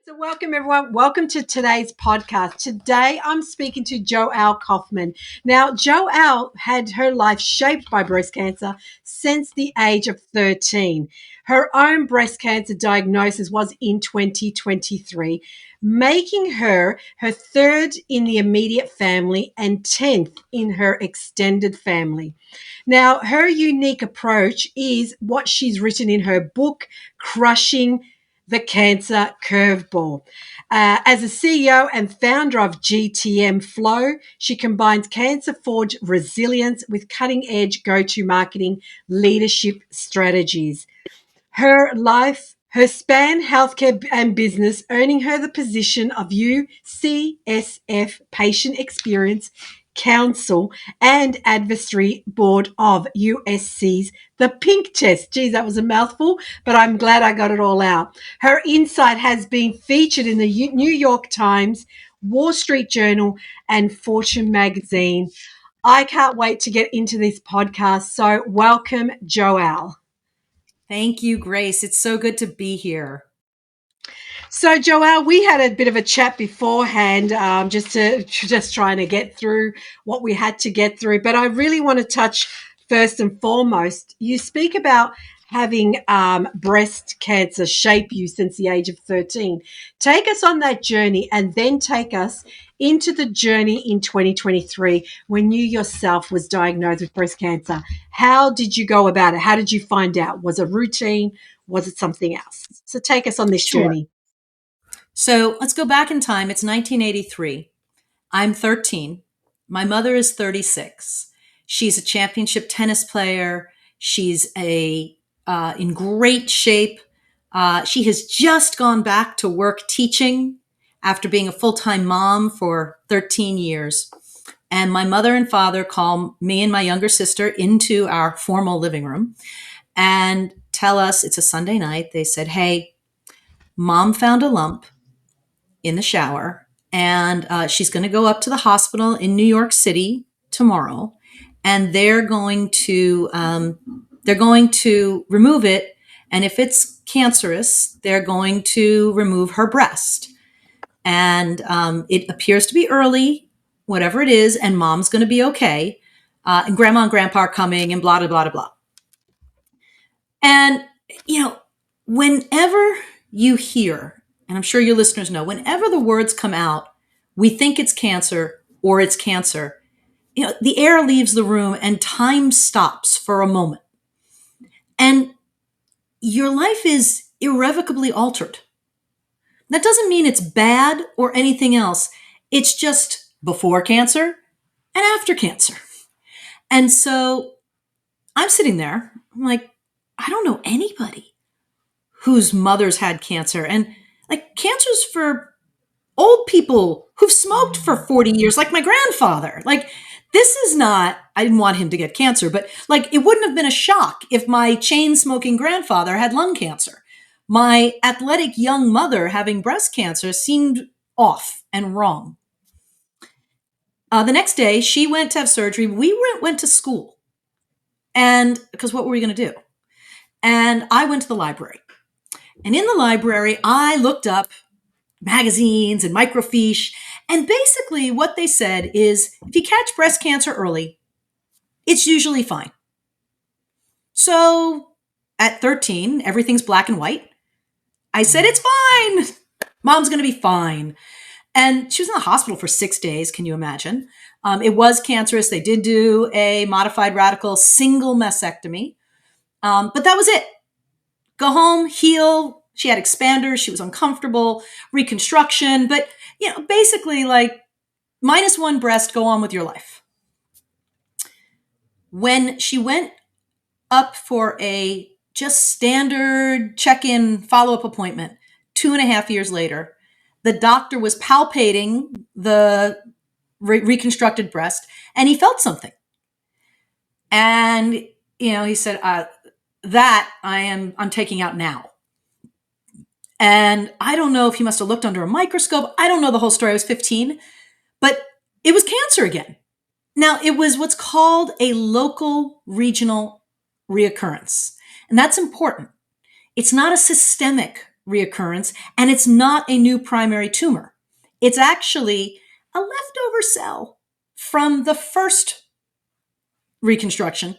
So, welcome everyone. Welcome to today's podcast. Today, I'm speaking to Joelle Kaufman. Now, Joelle had her life shaped by breast cancer since the age of 13. Her own breast cancer diagnosis was in 2023, making her third in the immediate family and 10th in her extended family. Now, her unique approach is what she's written in her book, Crushing the Cancer Curveball. As a CEO and founder of GTM Flow, she combines Cancer Forge resilience with cutting edge go to marketing leadership strategies. Her span healthcare and business, earning her the position of UCSF Patient Experience Council and Advisory Board of USC's The Pink Test. Geez, that was a mouthful, but I'm glad I got it all out. Her insight has been featured in the New York Times, Wall Street Journal, and Fortune magazine. I can't wait to get into this podcast. So, welcome, Joelle. Thank you, Grace. It's so good to be here. So, Joelle, we had a bit of a chat beforehand, just trying to get through what we had to get through. But I really want to touch first and foremost. You speak about having breast cancer shape you since the age of 13. Take us on that journey, and then take us into the journey in 2023 when you yourself was diagnosed with breast cancer. How did you go about it? How did you find out? Was it routine? Was it something else? So take us on this journey. So let's go back in time. It's 1983. I'm 13. My mother is 36. She's a championship tennis player. She's in great shape. She has just gone back to work teaching after being a full-time mom for 13 years. And my mother and father call me and my younger sister into our formal living room and tell us, it's a Sunday night. They said, "Hey, Mom found a lump in the shower, and she's going to go up to the hospital in New York City tomorrow, and they're going to remove it. And if it's cancerous, they're going to remove her breast. And it appears to be early, whatever it is, and Mom's going to be okay. And Grandma and Grandpa are coming, and blah blah blah blah." And whenever you hear, and I'm sure your listeners know, whenever the words come out, "We think it's cancer," or "It's cancer," the air leaves the room and time stops for a moment. And your life is irrevocably altered. That doesn't mean it's bad or anything else. It's just before cancer and after cancer. And so I'm sitting there, I'm like, I don't know anybody whose mothers had cancer. And like, cancer's for old people who've smoked for 40 years, like my grandfather. Like, this is not, I didn't want him to get cancer, but like, it wouldn't have been a shock if my chain smoking grandfather had lung cancer. My athletic young mother having breast cancer seemed off and wrong. The next day, she went to have surgery. We went to school. And because what were we going to do? And I went to the library. And in the library, I looked up magazines and microfiche. And basically what they said is, if you catch breast cancer early, it's usually fine. So at 13, everything's black and white. I said, "It's fine. Mom's going to be fine." And she was in the hospital for 6 days. Can you imagine? It was cancerous. They did do a modified radical single mastectomy. But that was it. Go home, heal. She had expanders. She was uncomfortable, reconstruction. But, basically like -1 breast, go on with your life. When she went up for a just standard check-in follow-up appointment 2.5 years later, the doctor was palpating the reconstructed breast, and he felt something. And, he said, "That I'm taking out now." And I don't know if he must have looked under a microscope. I don't know the whole story. I was 15, but it was cancer again. Now, it was what's called a local regional reoccurrence. And that's important. It's not a systemic reoccurrence, and it's not a new primary tumor. It's actually a leftover cell from the first reconstruction,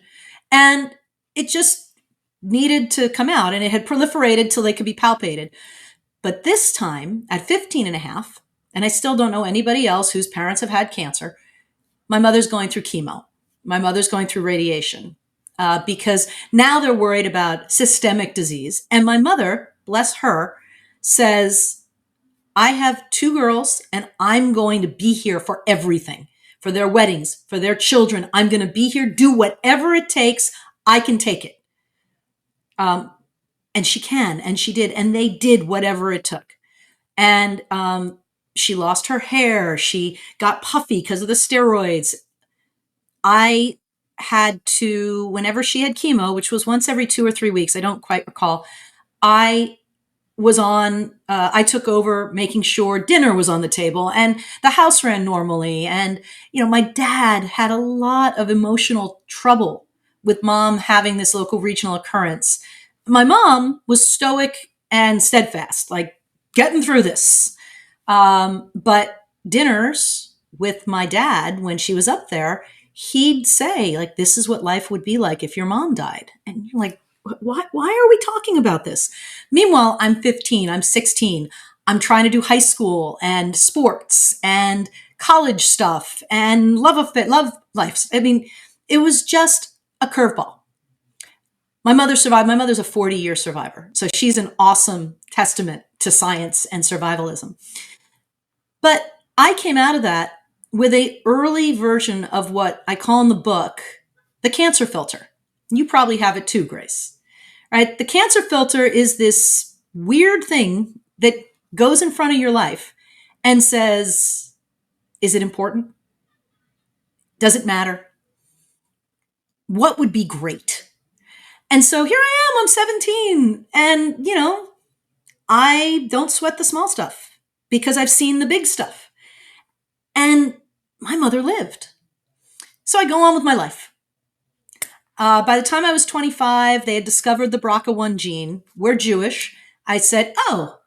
and it just needed to come out, and it had proliferated till they could be palpated. But this time at 15 and a half, and I still don't know anybody else whose parents have had cancer, my mother's going through chemo. My mother's going through radiation because now they're worried about systemic disease. And my mother, bless her, says, I have two girls and I'm going to be here for everything, for their weddings, for their children. I'm going to be here, do whatever it takes. I can take it. And she can, and she did, and they did whatever it took. And she lost her hair. She got puffy because of the steroids. I had to, whenever she had chemo, which was once every 2 or 3 weeks, I don't quite recall, I took over making sure dinner was on the table and the house ran normally. And, my dad had a lot of emotional trouble with mom having this local regional occurrence. My mom was stoic and steadfast, like getting through this. But dinners with my dad, when she was up there, he'd say, like, this is what life would be like if your mom died. And you're like, why are we talking about this? Meanwhile, I'm 15, I'm 16. I'm trying to do high school and sports and college stuff and love life. I mean, it was just a curveball. My mother survived. My mother's a 40-year survivor. So she's an awesome testament to science and survivalism. But I came out of that with an early version of what I call in the book the cancer filter. You probably have it too, Grace. Right? The cancer filter is this weird thing that goes in front of your life and says, is it important? Does it matter? What would be great? And so here I am, I'm 17, and, I don't sweat the small stuff because I've seen the big stuff. And my mother lived. So I go on with my life. By the time I was 25, they had discovered the BRCA1 gene. We're Jewish. I said, oh,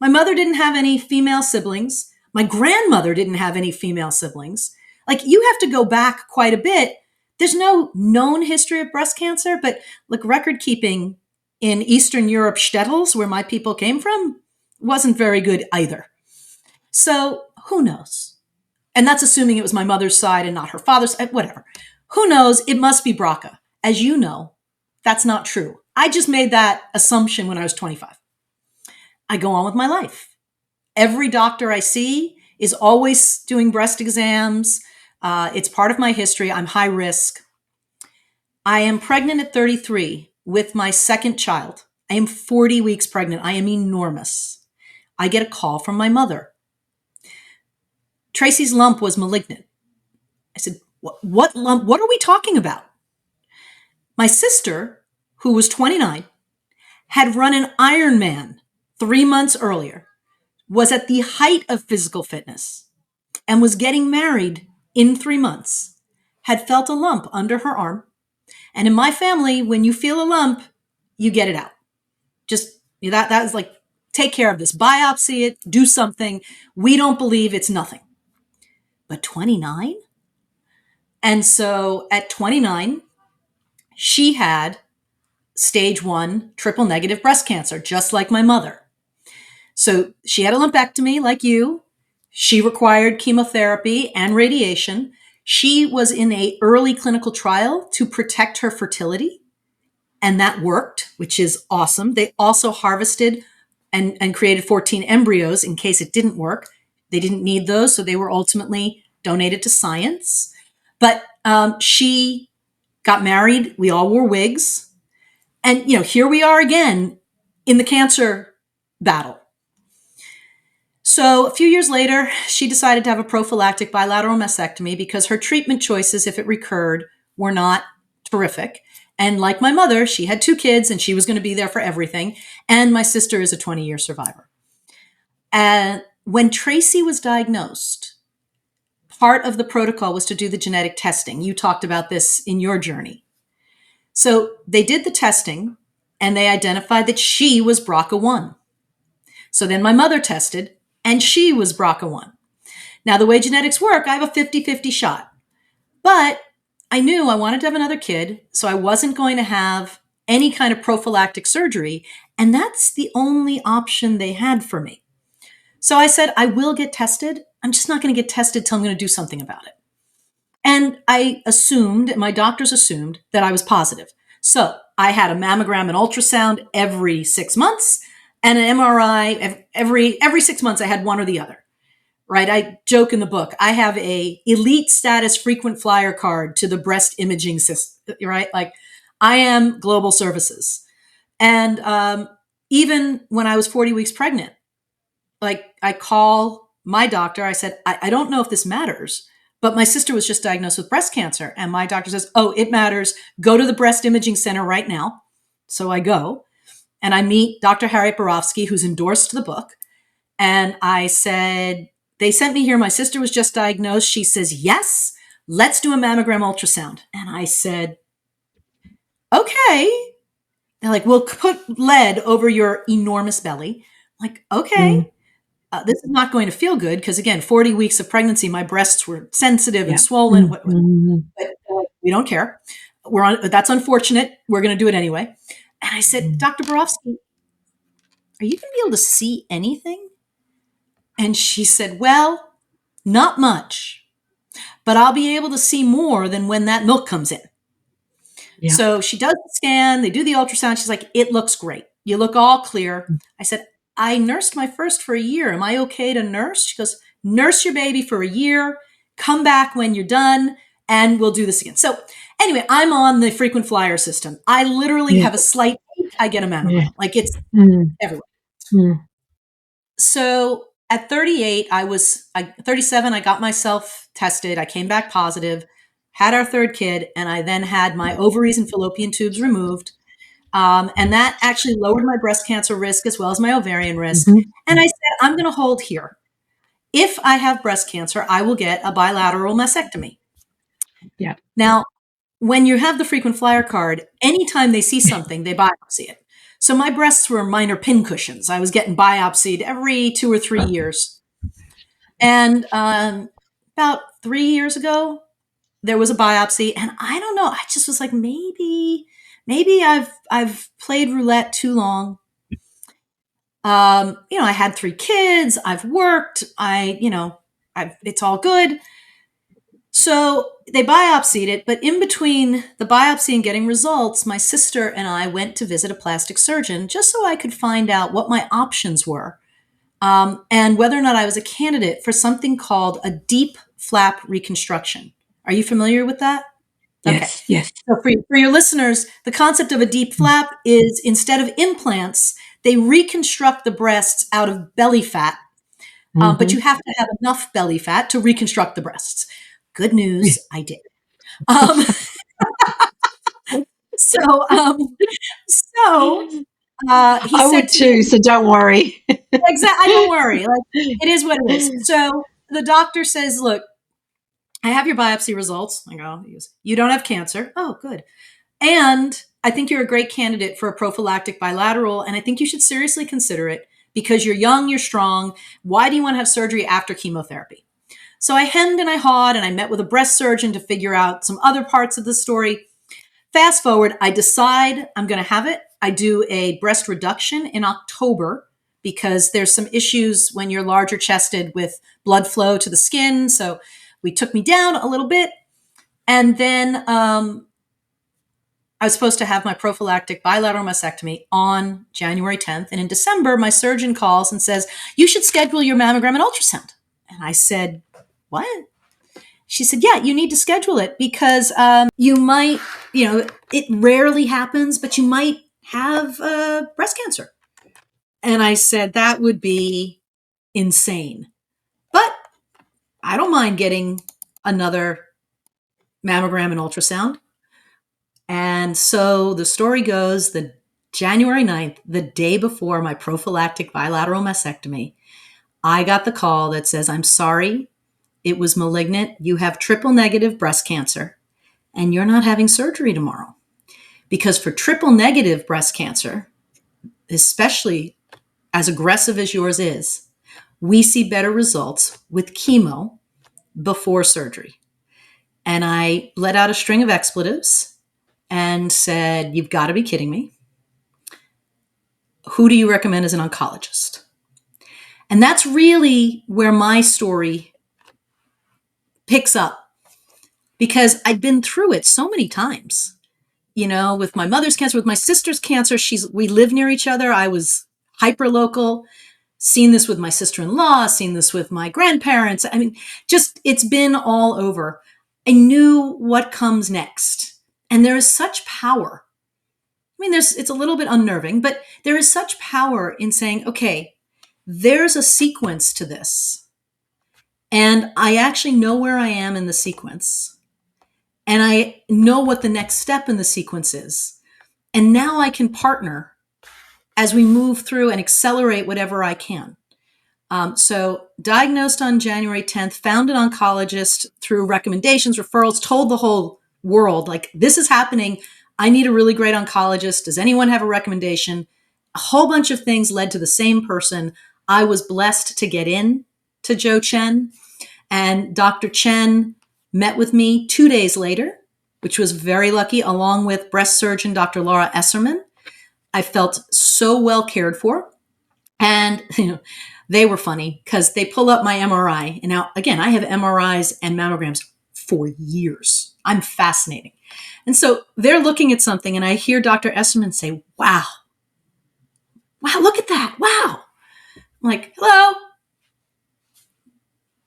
my mother didn't have any female siblings. My grandmother didn't have any female siblings. Like, you have to go back quite a bit. There's no known history of breast cancer, but like record keeping in Eastern Europe shtetls, where my people came from, wasn't very good either. So who knows? And that's assuming it was my mother's side and not her father's side, whatever. Who knows? It must be BRCA. As you know, that's not true. I just made that assumption when I was 25. I go on with my life. Every doctor I see is always doing breast exams. It's part of my history. I'm high risk. I am pregnant at 33 with my second child. I am 40 weeks pregnant. I am enormous. I get a call from my mother. Tracy's lump was malignant. I said, what lump? What are we talking about? My sister, who was 29, had run an Ironman 3 months earlier, was at the height of physical fitness, and was getting married in 3 months, had felt a lump under her arm. And in my family, when you feel a lump, you get it out. Just that is like, take care of this, biopsy it, do something. We don't believe it's nothing. But 29? And so at 29, she had stage 1 triple negative breast cancer, just like my mother. So she had a lumpectomy like you. She required chemotherapy and radiation. She was in an early clinical trial to protect her fertility, and that worked, which is awesome. They also harvested and created 14 embryos in case it didn't work. They didn't need those, so they were ultimately donated to science. But she got married. We all wore wigs. And, here we are again in the cancer battle. So a few years later, she decided to have a prophylactic bilateral mastectomy because her treatment choices, if it recurred, were not terrific. And like my mother, she had 2 kids and she was going to be there for everything. And my sister is a 20-year survivor. And when Tracy was diagnosed, part of the protocol was to do the genetic testing. You talked about this in your journey. So they did the testing and they identified that she was BRCA1. So then my mother tested, and she was BRCA1. Now, the way genetics work, I have a 50-50 shot. But I knew I wanted to have another kid, so I wasn't going to have any kind of prophylactic surgery. And that's the only option they had for me. So I said, I will get tested. I'm just not going to get tested till I'm going to do something about it. And I assumed, my doctors assumed, that I was positive. So I had a mammogram and ultrasound every 6 months, and an MRI every 6 months. I had one or the other. Right? I joke in the book. I have a elite status frequent flyer card to the breast imaging system. Right? Like, I am global services. And even when I was 40 weeks pregnant, like, I call my doctor. I said, I don't know if this matters, but my sister was just diagnosed with breast cancer. And my doctor says, oh, it matters. Go to the breast imaging center right now. So I go and I meet Dr. Harriet Borofsky, who's endorsed the book. And I said, they sent me here. My sister was just diagnosed. She says, yes, let's do a mammogram ultrasound. And I said, okay. They're like, we'll put lead over your enormous belly. I'm like, okay. This is not going to feel good because, again, 40 weeks of pregnancy, my breasts were sensitive and swollen. But we don't care. That's unfortunate. We're going to do it anyway. And I said, Dr. Borofsky, are you going to be able to see anything? And she said, well, not much, but I'll be able to see more than when that milk comes in. Yeah. So she does the scan. They do the ultrasound. She's like, it looks great. You look all clear. I said, I nursed my first for a year. Am I okay to nurse? She goes, nurse your baby for a year. Come back when you're done, and we'll do this again. So anyway, I'm on the frequent flyer system. I literally have a slight ache. I get a mammogram. Like, it's everywhere. So at 38, 37, I got myself tested. I came back positive, had our third kid, and I then had my ovaries and fallopian tubes removed. And that actually lowered my breast cancer risk as well as my ovarian risk. And I said, I'm going to hold here. If I have breast cancer, I will get a bilateral mastectomy. Yeah. Now, when you have the frequent flyer card, anytime they see something, they biopsy it. So my breasts were minor pincushions. I was getting biopsied every 2 or 3 years. And about 3 years ago, there was a biopsy, and I don't know. I just was like, maybe I've played roulette too long. I had 3 kids. I've worked. It's all good. So they biopsied it, but in between the biopsy and getting results, my sister and I went to visit a plastic surgeon just so I could find out what my options were, and whether or not I was a candidate for something called a deep flap reconstruction. Are you familiar with that? Yes, okay. Yes. So for your listeners, the concept of a deep flap is, instead of implants, they reconstruct the breasts out of belly fat, but you have to have enough belly fat to reconstruct the breasts. Good news, I did. He said to me, so don't worry. Exactly, I don't worry. Like, it is what it is. So the doctor says, look, I have your biopsy results. I go, you don't have cancer. Oh, good. And I think you're a great candidate for a prophylactic bilateral, and I think you should seriously consider it because you're young, you're strong. Why do you want to have surgery after chemotherapy? So I hemmed and I hawed, and I met with a breast surgeon to figure out some other parts of the story. Fast forward, I decide I'm going to have it. I do a breast reduction in October because there's some issues when you're larger chested with blood flow to the skin. So we took me down a little bit. And then I was supposed to have my prophylactic bilateral mastectomy on January 10th. And in December, my surgeon calls and says, you should schedule your mammogram and ultrasound. And I said, what? She said, yeah, you need to schedule it because you might, it rarely happens, but you might have breast cancer. And I said, that would be insane. But I don't mind getting another mammogram and ultrasound. And so the story goes that January 9th, the day before my prophylactic bilateral mastectomy, I got the call that says, I'm sorry, it was malignant. You have triple negative breast cancer, and you're not having surgery tomorrow. Because for triple negative breast cancer, especially as aggressive as yours is, we see better results with chemo before surgery. And I let out a string of expletives and said, "You've got to be kidding me. Who do you recommend as an oncologist?" And that's really where my story picks up, because I'd been through it so many times. With my mother's cancer, with my sister's cancer, we live near each other. I was hyper local. Seen this with my sister-in-law, seen this with my grandparents. I mean, just it's been all over. I knew what comes next. And there is such power. I mean, it's a little bit unnerving, but there is such power in saying, okay, there's a sequence to this. And I actually know where I am in the sequence. And I know what the next step in the sequence is. And now I can partner as we move through and accelerate whatever I can. So diagnosed on January 10th, found an oncologist through recommendations, referrals, told the whole world, like, this is happening. I need a really great oncologist. Does anyone have a recommendation? A whole bunch of things led to the same person. I was blessed to get in to Joe Chen, and Dr. Chen met with me 2 days later, which was very lucky, along with breast surgeon Dr. Laura Esserman. I felt so well cared for. And they were funny because they pull up my MRI. And now, again, I have MRIs and mammograms for years. I'm fascinating. And so they're looking at something, and I hear Dr. Esserman say, wow, look at that. Wow. I'm like, hello.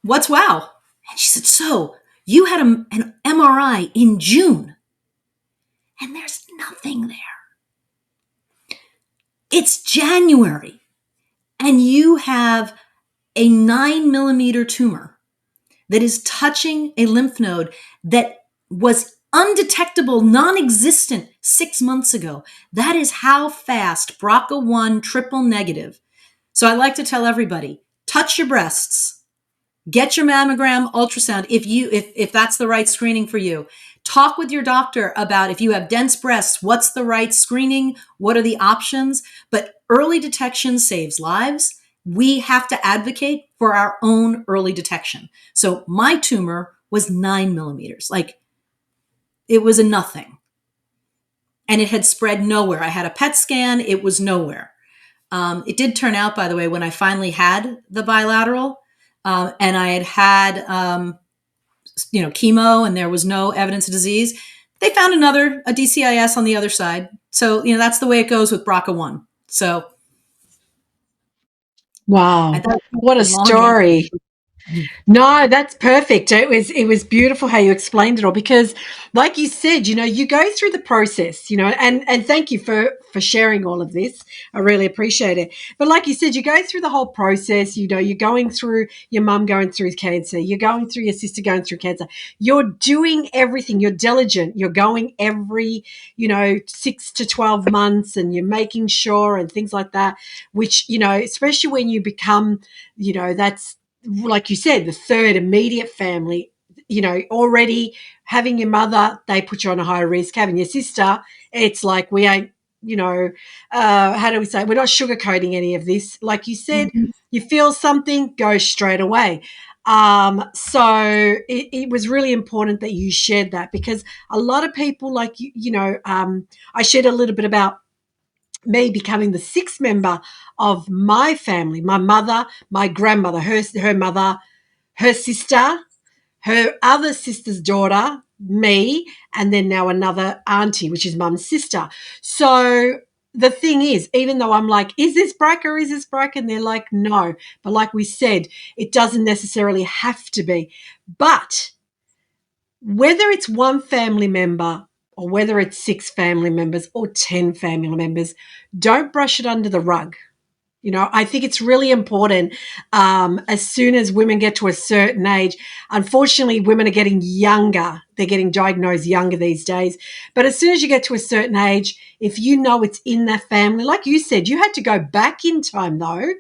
What's wow? And she said, so you had an MRI in June, and there's nothing there. It's January, and you have a 9 millimeter tumor that is touching a lymph node that was undetectable, non-existent 6 months ago. That is how fast BRCA1 triple negative. So I like to tell everybody, touch your breasts, get your mammogram, ultrasound, if that's the right screening for you. Talk with your doctor about, if you have dense breasts, what's the right screening? What are the options? But early detection saves lives. We have to advocate for our own early detection. So my tumor was 9 millimeters. Like, it was a nothing. And it had spread nowhere. I had a PET scan. It was nowhere. It did turn out, by the way, when I finally had the bilateral, and I had chemo, and there was no evidence of disease, they found a DCIS on the other side. So, that's the way it goes with BRCA1. So, Wow. What a long story. No, that's perfect. It was beautiful how you explained it all, because like you said, you go through the process, and thank you for sharing all of this. I really appreciate it. But like you said, you go through the whole process, you're going through your mum going through cancer, you're going through your sister going through cancer. You're doing everything, you're diligent, you're going every, 6 to 12 months, and you're making sure and things like that, which, especially when you become, that's, like you said, the third immediate family, already having your mother, they put you on a higher risk. Having your sister, it's like we ain't, how do we say? We're not sugarcoating any of this. Like you said, you feel something, go straight away. So it was really important that you shared that, because a lot of people, like I shared a little bit about me becoming the sixth member of my family, my mother, my grandmother, her mother, her sister, her other sister's daughter, me, and then now another auntie, which is mum's sister. So the thing is, even though I'm like, is this BRCA? Is this BRCA? And they're like, no. But like we said, it doesn't necessarily have to be. But whether it's one family member, or whether it's 6 family members or 10 family members, don't brush it under the rug. I think it's really important, as soon as women get to a certain age. Unfortunately, women are getting younger. They're getting diagnosed younger these days. But as soon as you get to a certain age, if you know it's in that family, like you said, you had to go back in time, though,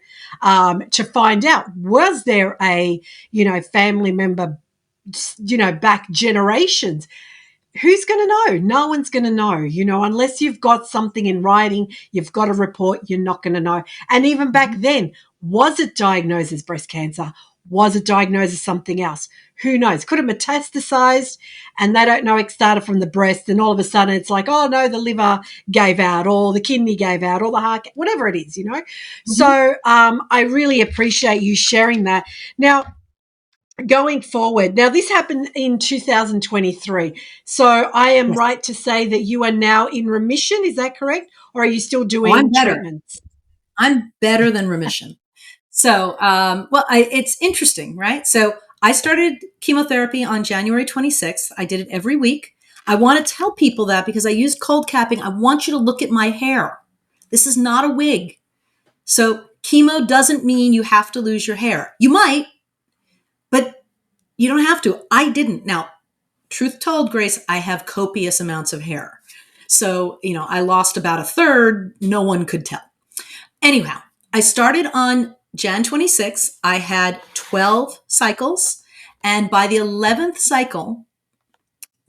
to find out, was there a, family member, back generations? who's going to know? No one's going to know, unless you've got something in writing, you've got a report, you're not going to know. And even back then, was it diagnosed as breast cancer? Was it diagnosed as something else? Who knows? Could have metastasized and they don't know it started from the breast. And all of a sudden it's like, oh no, the liver gave out or the kidney gave out or the heart, whatever it is. Mhm. So I really appreciate you sharing that. Now, going forward, now this happened in 2023. So I am Yes. right to say that you are now in remission. Is that correct? Or are you still Oh, I'm doing better. treatments? I'm better than remission. So, it's interesting, right? So, I started chemotherapy on January 26th. I did it every week. I want to tell people that because I used cold capping. I want you to look at my hair. This is not a wig. So, chemo doesn't mean you have to lose your hair. You might, but you don't have to. I didn't. Now, truth told, Grace, I have copious amounts of hair. So, I lost about a third. No one could tell. Anyhow, I started on Jan 26th. I had 12 cycles. And by the 11th cycle,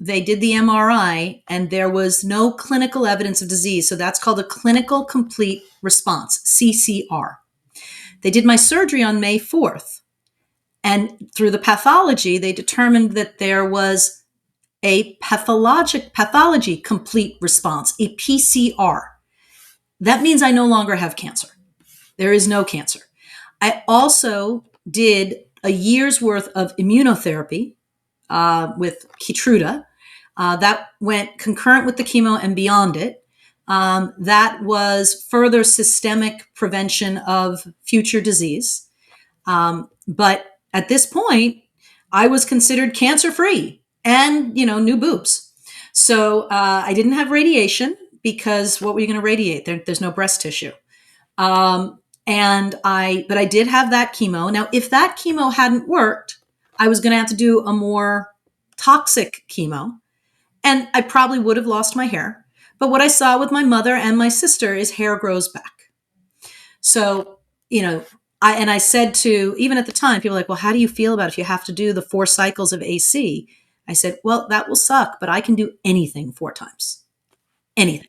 they did the MRI and there was no clinical evidence of disease. So that's called a clinical complete response, CCR. They did my surgery on May 4th. And through the pathology, they determined that there was a pathology complete response, a PCR. That means I no longer have cancer. There is no cancer. I also did a year's worth of immunotherapy with Keytruda. That went concurrent with the chemo and beyond it. That was further systemic prevention of future disease. But at this point, I was considered cancer free and, new boobs. So I didn't have radiation because what were you going to radiate? There's no breast tissue. Um, but I did have that chemo. Now, if that chemo hadn't worked, I was going to have to do a more toxic chemo and I probably would have lost my hair. But what I saw with my mother and my sister is hair grows back. So, I said to, even at the time, people were like, well, how do you feel about if you have to do the 4 cycles of AC? I said, well, that will suck, but I can do anything 4 times. Anything.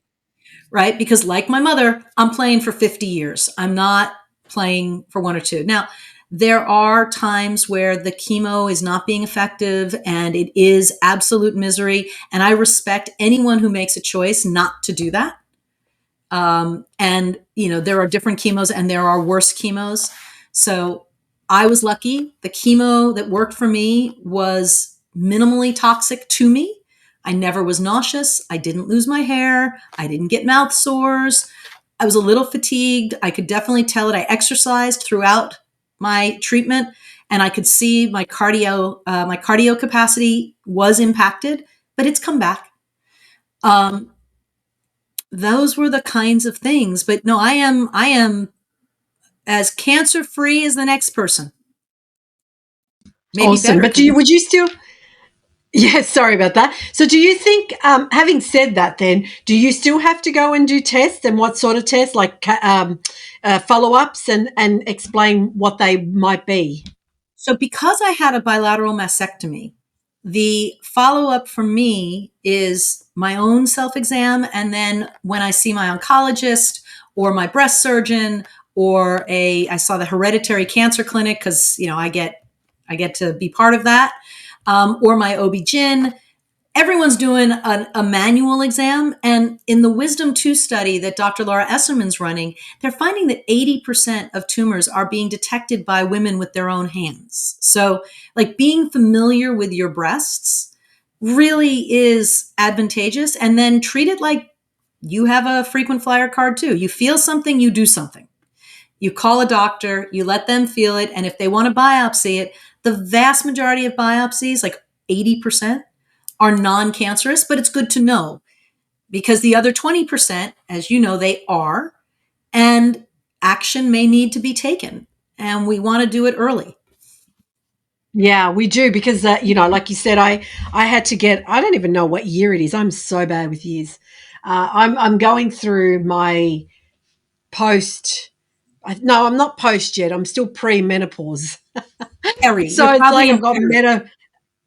Right? Because like my mother, I'm playing for 50 years. I'm not playing for 1 or 2. Now, there are times where the chemo is not being effective and it is absolute misery. And I respect anyone who makes a choice not to do that. There are different chemos and there are worse chemos. So I was lucky. The chemo that worked for me was minimally toxic to me. I never was nauseous. I didn't lose my hair. I didn't get mouth sores. I was a little fatigued. I could definitely tell it. I exercised throughout my treatment and I could see my cardio capacity was impacted, but it's come back. Those were the kinds of things. But no, I am as cancer free as the next person. Maybe Awesome. better But because would you still, yeah, sorry about that. So do you think, having said that, then, do you still have to go and do tests and what sort of tests, like follow ups and explain what they might be? so because I had a bilateral mastectomy, the follow up for me is my own self exam, and then when I see my oncologist or my breast surgeon or I saw the hereditary cancer clinic because I get to be part of that, or my OB-GYN. Everyone's doing a manual exam. And in the Wisdom 2 study that Dr. Laura Esserman's running, they're finding that 80% of tumors are being detected by women with their own hands. So, like, being familiar with your breasts really is advantageous. And then treat it like you have a frequent flyer card too. You feel something, you do something. You call a doctor, you let them feel it. And if they want to biopsy it, the vast majority of biopsies, like 80%, are non-cancerous, but it's good to know because the other 20%, as you know, they are, and action may need to be taken. And we want to do it early. Yeah, we do because like you said, I had to get. I don't even know what year it is. I'm so bad with years. I'm going through my post. No, I'm not post yet. I'm still pre menopause. Peri, So you're it's like probably I've in got Peri.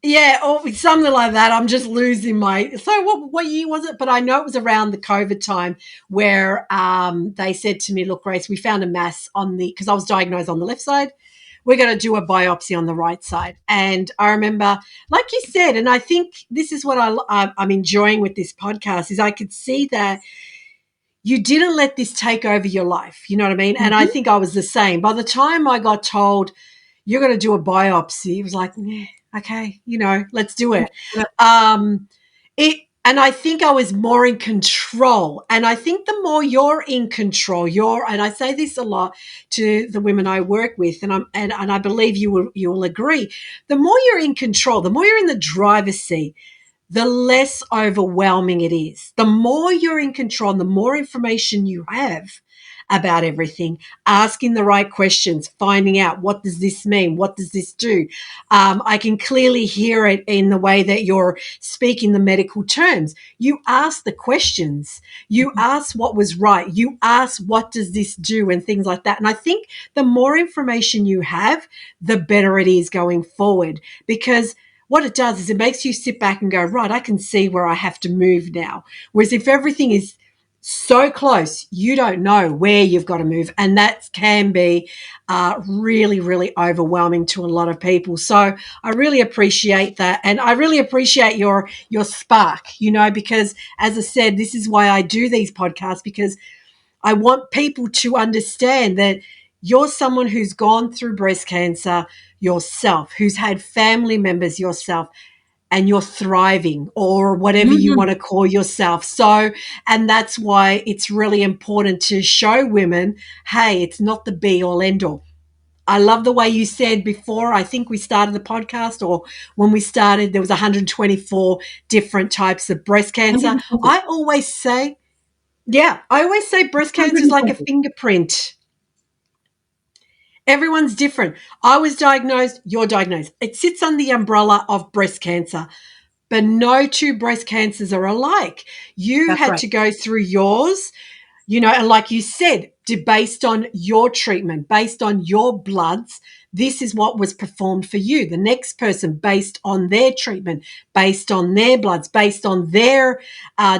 Yeah, or something like that. I'm just losing my. So what year was it? But I know it was around the COVID time where they said to me, "Look, Grace, we found a mass on the because I was diagnosed on the left side. We're going to do a biopsy on the right side." And I remember, like you said, and I think this is what I'm enjoying with this podcast is I could see that you didn't let this take over your life. You know what I mean? And I Mhm. think I was the same. By the time I got told you're going to do a biopsy, it was like, yeah, okay, let's do it. Yeah. Um, and I think I was more in control. And I think the more you're in control, and I say this a lot to the women I work with, and I believe you will agree. The more you're in control, the more you're in the driver's seat, the less overwhelming it is. The more you're in control, and the more information you have about everything, asking the right questions, finding out what does this mean? What does this do? I can clearly hear it in the way that you're speaking the medical terms. You ask the questions. You ask what was right. You ask what does this do and things like that. And I think the more information you have, the better it is going forward because what it does is it makes you sit back and go, right, I can see where I have to move now. Whereas if everything is so close, you don't know where you've got to move. And that can be really, really overwhelming to a lot of people. So I really appreciate that. And I really appreciate your spark, because as I said, this is why I do these podcasts, because I want people to understand that you're someone who's gone through breast cancer yourself, who's had family members yourself, and you're thriving or whatever you Mhm. want to call yourself. So, and that's why it's really important to show women, hey, it's not the be all end all. I love the way you said before, I think we started the podcast or when we started, there was 124 different types of breast cancer. 120. I always say, yeah, I always say breast cancer is like a 120. fingerprint. Everyone's different. I was diagnosed, you're diagnosed. It sits under the umbrella of breast cancer, but no two breast cancers are alike. You That's had right. to go through yours, and like you said, based on your treatment, based on your bloods, this is what was performed for you. The next person, based on their treatment, based on their bloods, based on their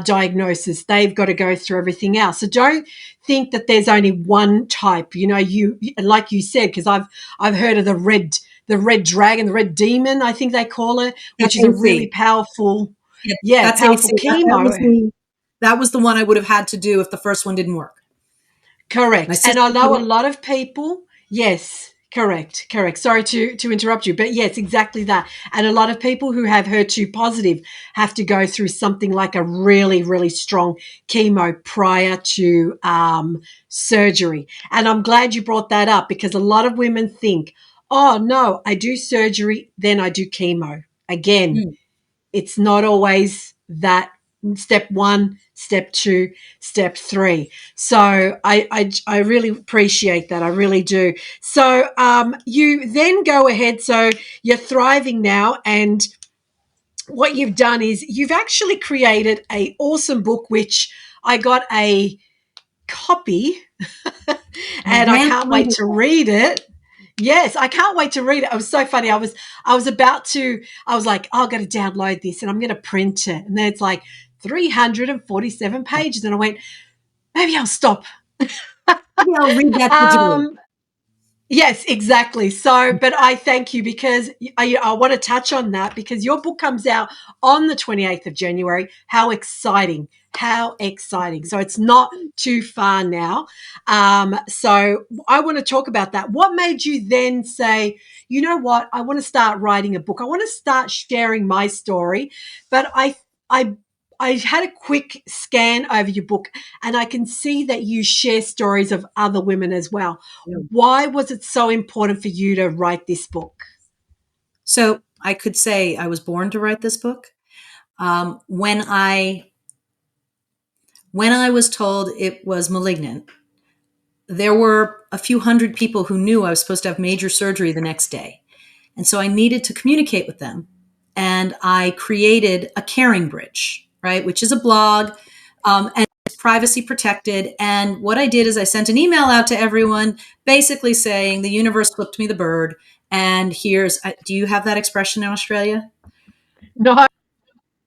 diagnosis, they've got to go through everything else. So don't think that there's only one type. You like you said, because I've heard of the red dragon, the red demon, I think they call it, which That's is a really AC. powerful, Yeah, yeah, that's powerful AC. chemo. That was the one I would have had to do if the first one didn't work. My Correct. And I sister did know a it. lot of people, yes, correct, correct. Sorry to interrupt you, but yes, exactly that. And a lot of people who have HER2 positive have to go through something like a really, really strong chemo prior to surgery. And I'm glad you brought that up because a lot of women think, oh, no, I do surgery, then I do chemo. Again, Mm. it's not always that step one, step two, step three. So I really appreciate that. I really do. So you then go ahead. So you're thriving now, and what you've done is you've actually created a awesome book, which I got a copy, And I and I ran can't through wait with to that. read it. Yes, I can't wait to read it. It was so funny. I was about to. I was like, oh, I've got to download this and I'm going to print it. And then it's like 347 pages, and I went, maybe I'll stop. Maybe I'll read that digitally. Um, Yes, exactly. So, but I thank you because I want to touch on that because your book comes out on the 28th of January. How exciting! How exciting. So it's not too far now. So I want to talk about that. What made you then say, you know what? I want to start writing a book. I want to start sharing my story. But I, I had a quick scan over your book and I can see that you share stories of other women as well. Yeah. Why was it so important for you to write this book? So I could say I was born to write this book. When I was told it was malignant, there were a few hundred people who knew I was supposed to have major surgery the next day. And so I needed to communicate with them. And I created a caring bridge, right, which is a blog and it's privacy protected. And what I did is I sent an email out to everyone basically saying the universe flipped me the bird. And do you have that expression in Australia? No, The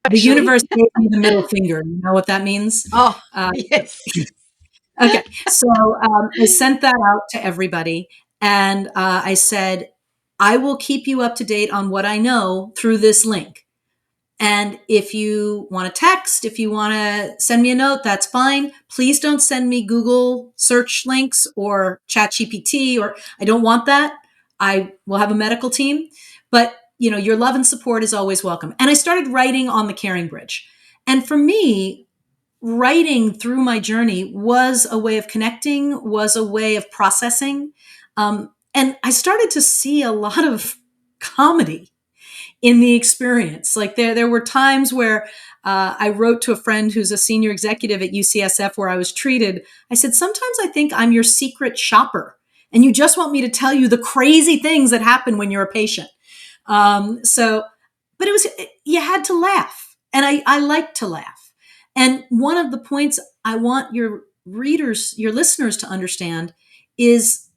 actually. universe gave me the middle finger. You know what that means? Oh, Uh, yes. okay. So I sent that out to everybody. And I said, I will keep you up to date on what I know through this link. And if you want to text, if you want to send me a note, that's fine. Please don't send me Google search links or ChatGPT, or I don't want that. I will have a medical team, but your love and support is always welcome. And I started writing on the Caring Bridge. And for me, writing through my journey was a way of connecting, was a way of processing. And I started to see a lot of comedy in the experience. Like there were times where I wrote to a friend who's a senior executive at UCSF where I was treated. I said, sometimes I think I'm your secret shopper and you just want me to tell you the crazy things that happen when you're a patient. But you had to laugh, and I like to laugh. And one of the points I want your readers, your listeners to understand is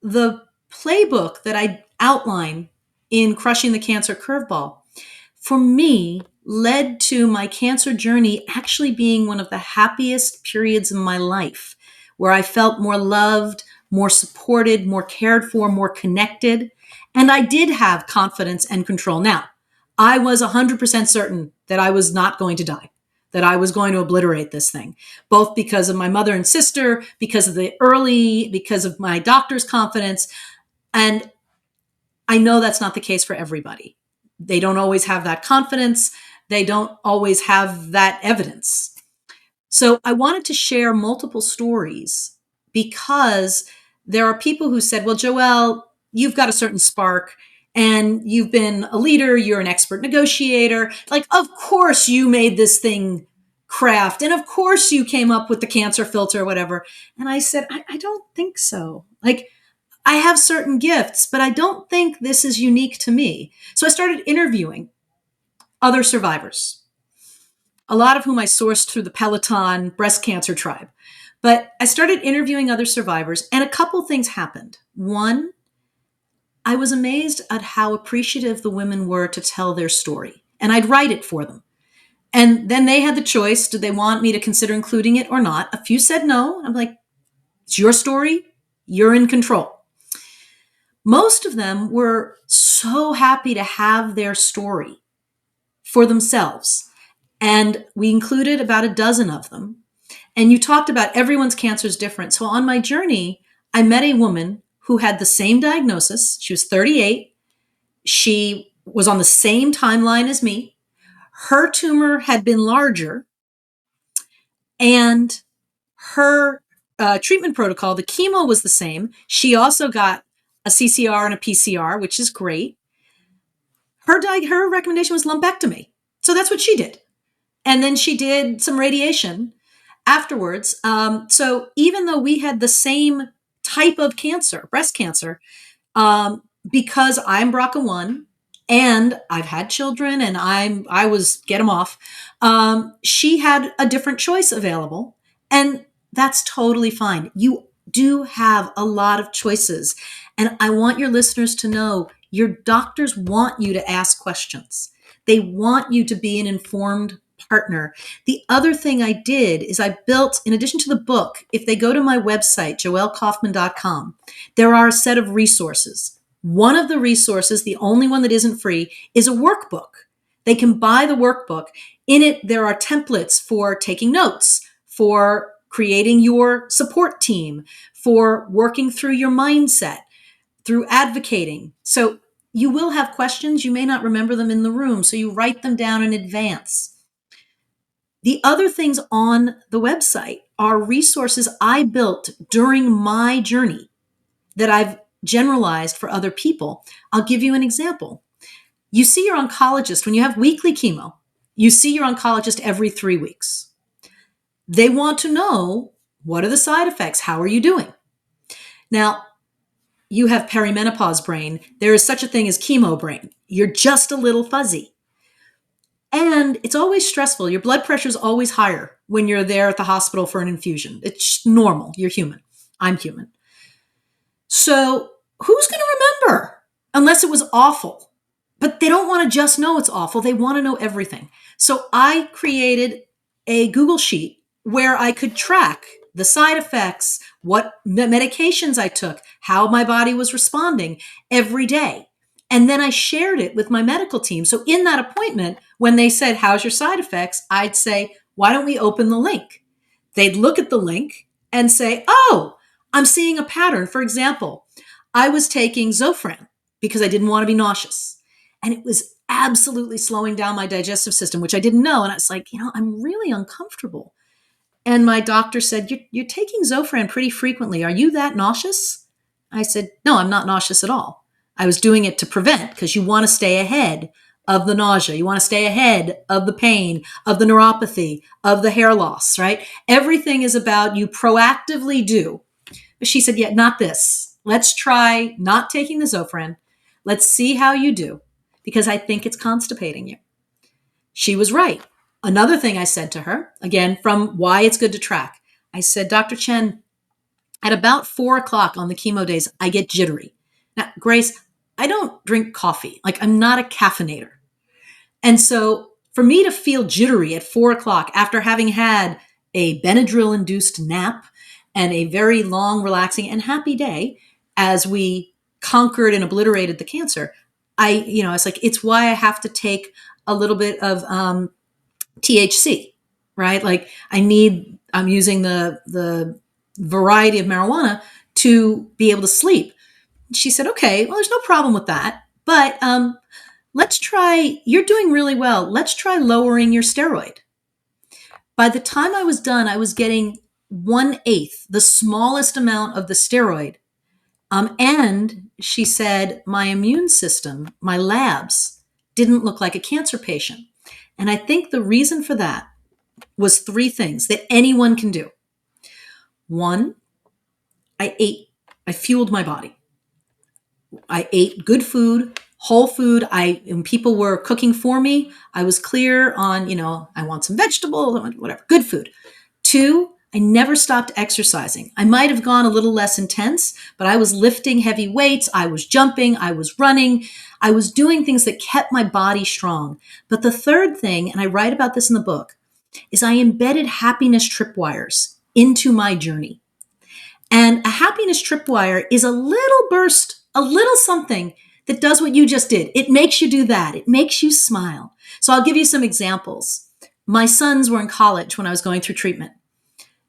the playbook that I outline in Crushing the Cancer Curveball, for me, led to my cancer journey actually being one of the happiest periods in my life, where I felt more loved, more supported, more cared for, more connected. And I did have confidence and control. Now, I was 100% certain that I was not going to die, that I was going to obliterate this thing, both because of my mother and sister, because of my doctor's confidence. And I know that's not the case for everybody. They don't always have that confidence. They don't always have that evidence. So I wanted to share multiple stories because there are people who said, well, Joelle, you've got a certain spark and you've been a leader. You're an expert negotiator. Like, of course you made this thing craft. And of course you came up with the cancer filter or whatever. And I said, I don't think so. Like, I have certain gifts, but I don't think this is unique to me. So I started interviewing other survivors, a lot of whom I sourced through the Peloton breast cancer tribe. But I started interviewing other survivors, and a couple things happened. One, I was amazed at how appreciative the women were to tell their story, and I'd write it for them. And then they had the choice. Did they want me to consider including it or not? A few said no. I'm like, it's your story. You're in control. Most of them were so happy to have their story for themselves. And we included about a dozen of them. And you talked about everyone's cancer is different. So on my journey, I met a woman who had the same diagnosis. She was 38. She was on the same timeline as me. Her tumor had been larger, and her treatment protocol, the chemo was the same. She also got a CCR and a PCR, which is great. Her recommendation was lumpectomy. So that's what she did. And then she did some radiation afterwards. So even though we had the same type of cancer, breast cancer, because I'm BRCA1 and I've had children and I was get them off, she had a different choice available. And that's totally fine. You do have a lot of choices. And I want your listeners to know your doctors want you to ask questions. They want you to be an informed partner. The other thing I did is I built, in addition to the book, if they go to my website, joellekaufman.com, there are a set of resources. One of the resources, the only one that isn't free, is a workbook. They can buy the workbook. In it, there are templates for taking notes, for creating your support team, for working through your mindset, through advocating. So you will have questions. You may not remember them in the room, so you write them down in advance. The other things on the website are resources I built during my journey that I've generalized for other people. I'll give you an example. You see your oncologist when you have weekly chemo. You see your oncologist every 3 weeks. They want to know, what are the side effects? How are you doing? Now, you have perimenopause brain. There is such a thing as chemo brain. You're just a little fuzzy. And it's always stressful. Your blood pressure is always higher when you're there at the hospital for an infusion. It's normal. You're human. I'm human. So who's going to remember unless it was awful? but they don't want to just know it's awful. They want to know everything. So I created a Google Sheet where I could track the side effects, what medications I took, how my body was responding every day. And then I shared it with my medical team. So in that appointment, when they said, how's your side effects? I'd say, why don't we open the link? They'd look at the link and say, oh, I'm seeing a pattern. For example, I was taking Zofran because I didn't want to be nauseous. And it was absolutely slowing down my digestive system, which I didn't know. And I was like, I'm really uncomfortable. And my doctor said, you're taking Zofran pretty frequently. Are you that nauseous? I said, no, I'm not nauseous at all. I was doing it to prevent, because you want to stay ahead of the nausea. You want to stay ahead of the pain, of the neuropathy, of the hair loss, right? Everything is about you proactively do. But she said, yeah, not this. Let's try not taking the Zofran. Let's see how you do, because I think it's constipating you. She was right. Another thing I said to her, again, from why it's good to track, I said, Dr. Chen, at about 4 o'clock on the chemo days, I get jittery. Now, Grace, I don't drink coffee. Like, I'm not a caffeinator. And so for me to feel jittery at 4 o'clock after having had a Benadryl-induced nap and a very long, relaxing, and happy day as we conquered and obliterated the cancer, it's like, it's why I have to take a little bit of THC, right? Like I'm using the variety of marijuana to be able to sleep. She said, okay, well, there's no problem with that, but let's try, you're doing really well. Let's try lowering your steroid. By the time I was done, I was getting 1/8, the smallest amount of the steroid. And she said, my immune system, my labs didn't look like a cancer patient. And I think the reason for that was 3 things that anyone can do. 1, I fueled my body. I ate good food, whole food. When people were cooking for me, I was clear on, I want some vegetables, whatever, good food. 2, I never stopped exercising. I might have gone a little less intense, but I was lifting heavy weights. I was jumping. I was running. I was doing things that kept my body strong. But the 3rd thing, and I write about this in the book, is I embedded happiness tripwires into my journey. And a happiness tripwire is a little burst, a little something that does what you just did. It makes you do that. It makes you smile. So I'll give you some examples. My sons were in college when I was going through treatment.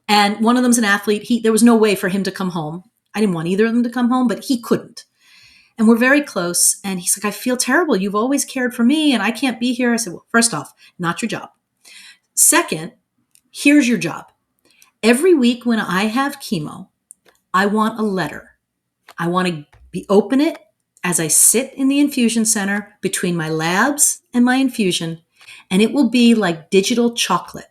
And one of them's an athlete. There was no way for him to come home. I didn't want either of them to come home, but he couldn't. And we're very close. And he's like, I feel terrible. You've always cared for me and I can't be here. I said, well, first off, not your job. Second, here's your job. Every week when I have chemo, I want a letter. I want to open it as I sit in the infusion center between my labs and my infusion, and it will be like digital chocolate.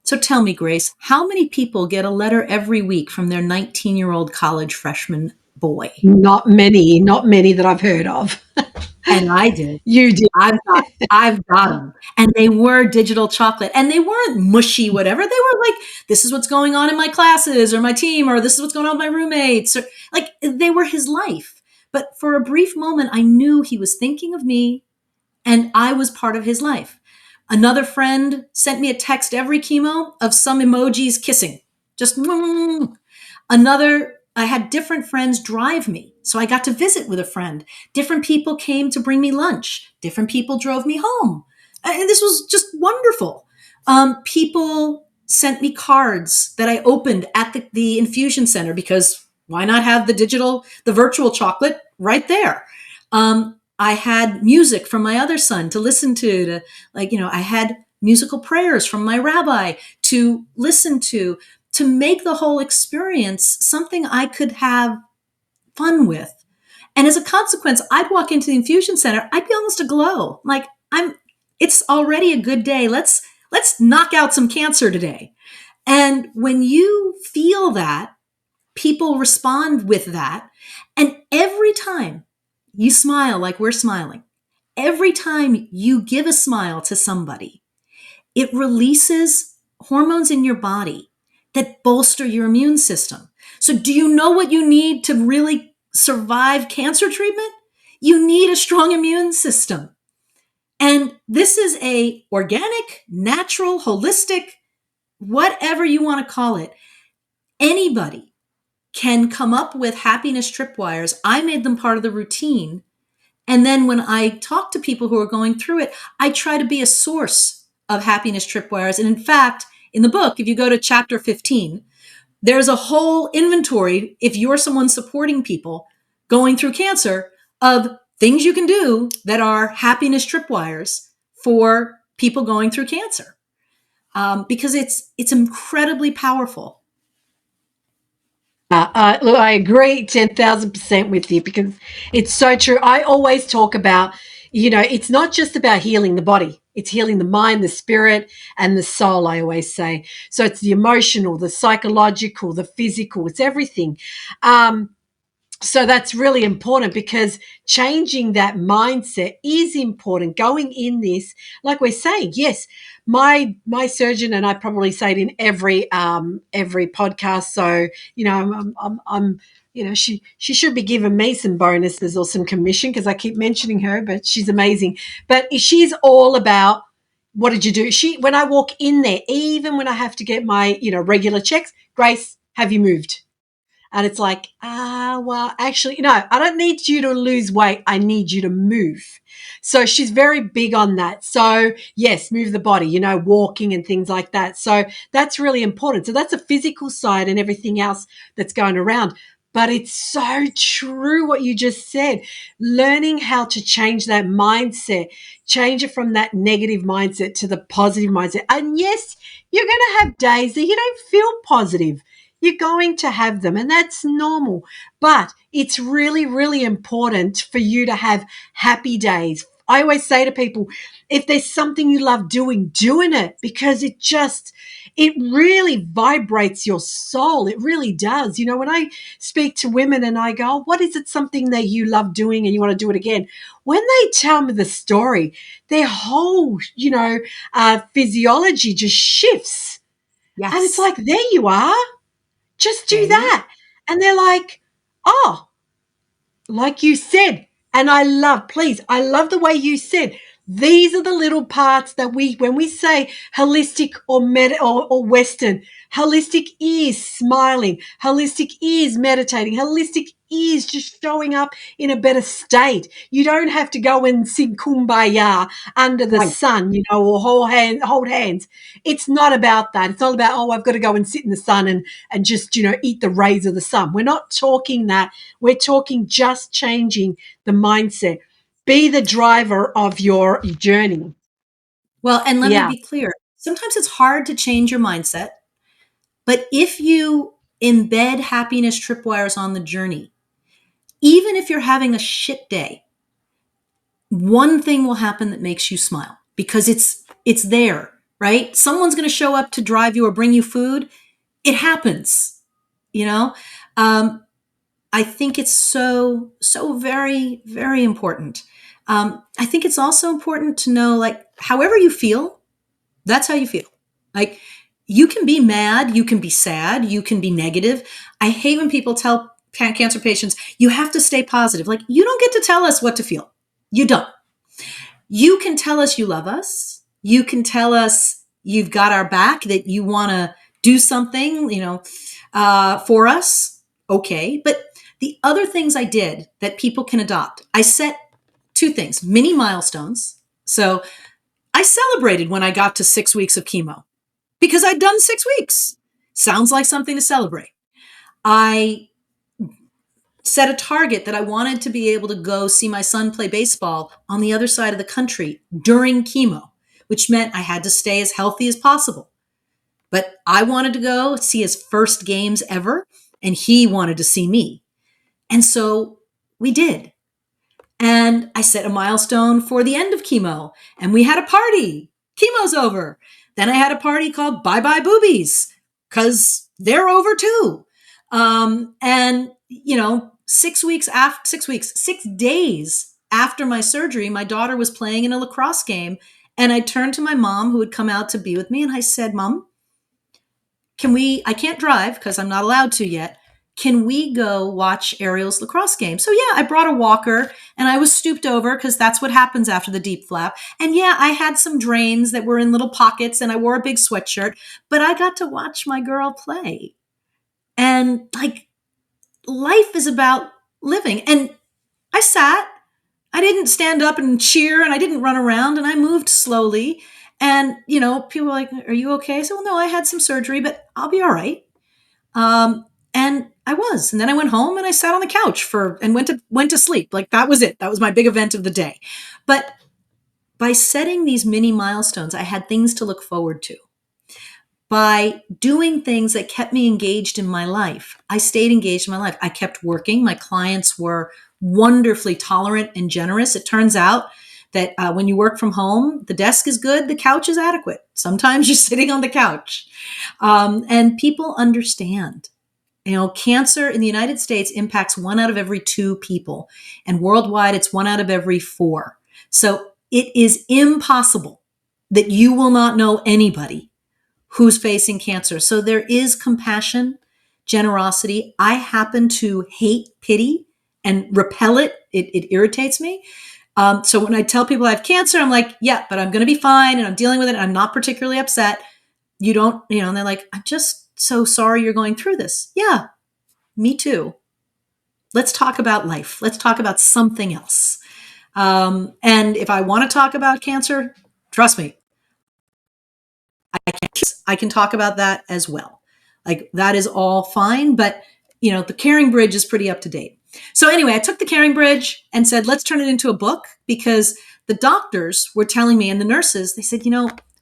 So tell me, Grace, how many people get a letter every week from their 19-year-old college freshman boy? Not many that I've heard of. And I did. You did. I've got them. And they were digital chocolate. And they weren't mushy, whatever. They were like, this is what's going on in my classes or my team, or this is what's going on with my roommates. Or like, they were his life. But for a brief moment, I knew he was thinking of me and I was part of his life. Another friend sent me a text every chemo of some emojis kissing. Just I had different friends drive me. So I got to visit with a friend. Different people came to bring me lunch. Different people drove me home. And this was just wonderful. People sent me cards that I opened at the infusion center, because why not have the virtual chocolate right there? I had music from my other son to listen to I had musical prayers from my rabbi to listen to make the whole experience something I could have fun with. And as a consequence, I'd walk into the infusion center, I'd be almost aglow. Like, it's already a good day. Let's knock out some cancer today. And when you feel that, people respond with that. And every time you smile like we're smiling, every time you give a smile to somebody, it releases hormones in your body that bolster your immune system. So do you know what you need to really survive cancer treatment? You need need a strong immune system. And this is a organic, natural, holistic, whatever you want to call it. Anybody can come up with happiness tripwires. I made them part of the routine. And then when I talk to people who are going through it, I try to be a source of happiness tripwires. And in fact, in the book, if you go to chapter 15, there's a whole inventory, if you're someone supporting people going through cancer, of things you can do that are happiness tripwires for people going through cancer. Because it's incredibly powerful. Look, I agree 10,000% with you because it's so true. I always talk about, it's not just about healing the body, it's healing the mind, the spirit, and the soul, I always say. So it's the emotional, the psychological, the physical, it's everything. So that's really important because changing that mindset is important. Going in this, like we're saying, yes, my surgeon, and I probably say it in every podcast. So I'm she should be giving me some bonuses or some commission because I keep mentioning her, but she's amazing. But she's all about, what did you do? When I walk in there, even when I have to get my regular checks, Grace, have you moved? And it's like, well, actually, no, I don't need you to lose weight. I need you to move. So she's very big on that. So yes, move the body, walking and things like that. So that's really important. So that's a physical side and everything else that's going around. But it's so true what you just said. Learning how to change that mindset, change it from that negative mindset to the positive mindset. And yes, you're going to have days that you don't feel positive. You're going to have them, and that's normal. But it's really, really important for you to have happy days. I always say to people, if there's something you love doing it, because it really vibrates your soul. It really does. When I speak to women and I go, "Oh, what is it something that you love doing and you want to do it again?" When they tell me the story, their whole, physiology just shifts. And it's Yes. like, there you are. Just There do you that. And they're like, oh, like you said. And I love the way you said, these are the little parts that when we say holistic or Western, holistic is smiling, holistic is meditating, holistic is just showing up in a better state. You don't have to go and sing kumbaya under the right. sun, or hold hands. It's not about that. It's not about, oh, I've got to go and sit in the sun and just, eat the rays of the sun. We're not talking that. We're talking just changing the mindset. Be the driver of your journey. Well, and let me Yeah. be clear. Sometimes it's hard to change your mindset, but if you embed happiness tripwires on the journey, even if you're having a shit day, one thing will happen that makes you smile because it's there, right? Someone's going to show up to drive you or bring you food. It happens, you know. Um, I think it's so very very important. I think it's also important to know, like, however you feel, that's how you feel. Like, you can be mad, you can be sad, you can be negative. I hate when people tell cancer patients, you have to stay positive. Like, you don't get to tell us what to feel. You don't. You can tell us you love us. You can tell us you've got our back, that you want to do something, for us. Okay. But the other things I did that people can adopt, I set two things: mini milestones. So I celebrated when I got to 6 weeks of chemo because I'd done 6 weeks. Sounds like something to celebrate. I set a target that I wanted to be able to go see my son play baseball on the other side of the country during chemo, which meant I had to stay as healthy as possible. But I wanted to go see his first games ever, and he wanted to see me. And so we did. And I set a milestone for the end of chemo, and we had a party. Chemo's over. Then I had a party called Bye Bye Boobies, because they're over too. And 6 days after my surgery, my daughter was playing in a lacrosse game. And I turned to my mom, who had come out to be with me, and I said, Mom, I can't drive because I'm not allowed to yet. can we go watch Ariel's lacrosse game? So yeah, I brought a walker and I was stooped over because that's what happens after the deep flap. And yeah, I had some drains that were in little pockets and I wore a big sweatshirt, but I got to watch my girl play. And like, life is about living. And I sat, I didn't stand up and cheer and I didn't run around and I moved slowly. And, people were like, are you okay? I said, well, no, I had some surgery, but I'll be all right. And I was. And then I went home and I sat on the couch and went to sleep. Like that was it. That was my big event of the day. But by setting these mini milestones, I had things to look forward to. By doing things that kept me engaged in my life, I stayed engaged in my life. I kept working. My clients were wonderfully tolerant and generous. It turns out that when you work from home, the desk is good, the couch is adequate. Sometimes you're sitting on the couch. And people understand. Cancer in the United States impacts 1 out of every 2 people, and worldwide it's 1 out of every 4. So it is impossible that you will not know anybody who's facing cancer. So there is compassion, generosity. I happen to hate pity and repel it. It irritates me. So when I tell people I have cancer, I'm like, yeah, but I'm going to be fine and I'm dealing with it. I'm not particularly upset. You don't, and they're like, I'm just so sorry you're going through this. Yeah, me too. Let's talk about life. Let's talk about something else. And if I want to talk about cancer, trust me, I can talk about that as well. Like that is all fine, but the Caring Bridge is pretty up to date. So anyway, I took the Caring Bridge and said, let's turn it into a book, because the doctors were telling me and the nurses, they said,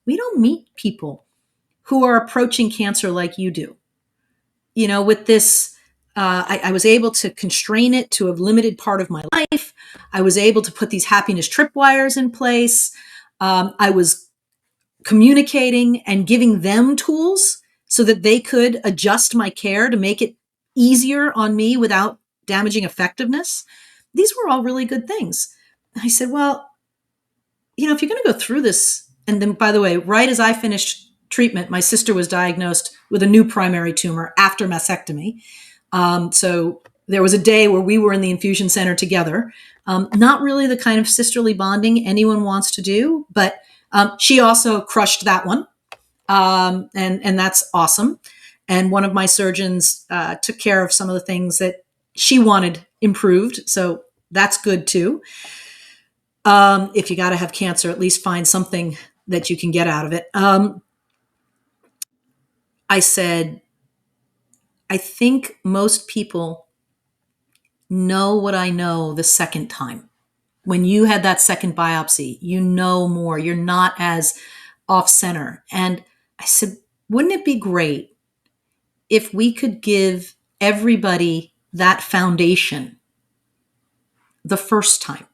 we don't meet people who are approaching cancer like you do. With this, I was able to constrain it to a limited part of my life. I was able to put these happiness tripwires in place. I was communicating and giving them tools so that they could adjust my care to make it easier on me without damaging effectiveness. These were all really good things. I said, well, if you're going to go through this, and then, by the way, right as I finished treatment, my sister was diagnosed with a new primary tumor after mastectomy. So there was a day where we were in the infusion center together. Not really the kind of sisterly bonding anyone wants to do, but she also crushed that one. And that's awesome. And one of my surgeons took care of some of the things that she wanted improved. So that's good too. If you got to have cancer, at least find something that you can get out of it. I said, I think most people know what I know the second time. When you had that second biopsy, you know more. You're not as off center. And I said, wouldn't it be great if we could give everybody that foundation the first time?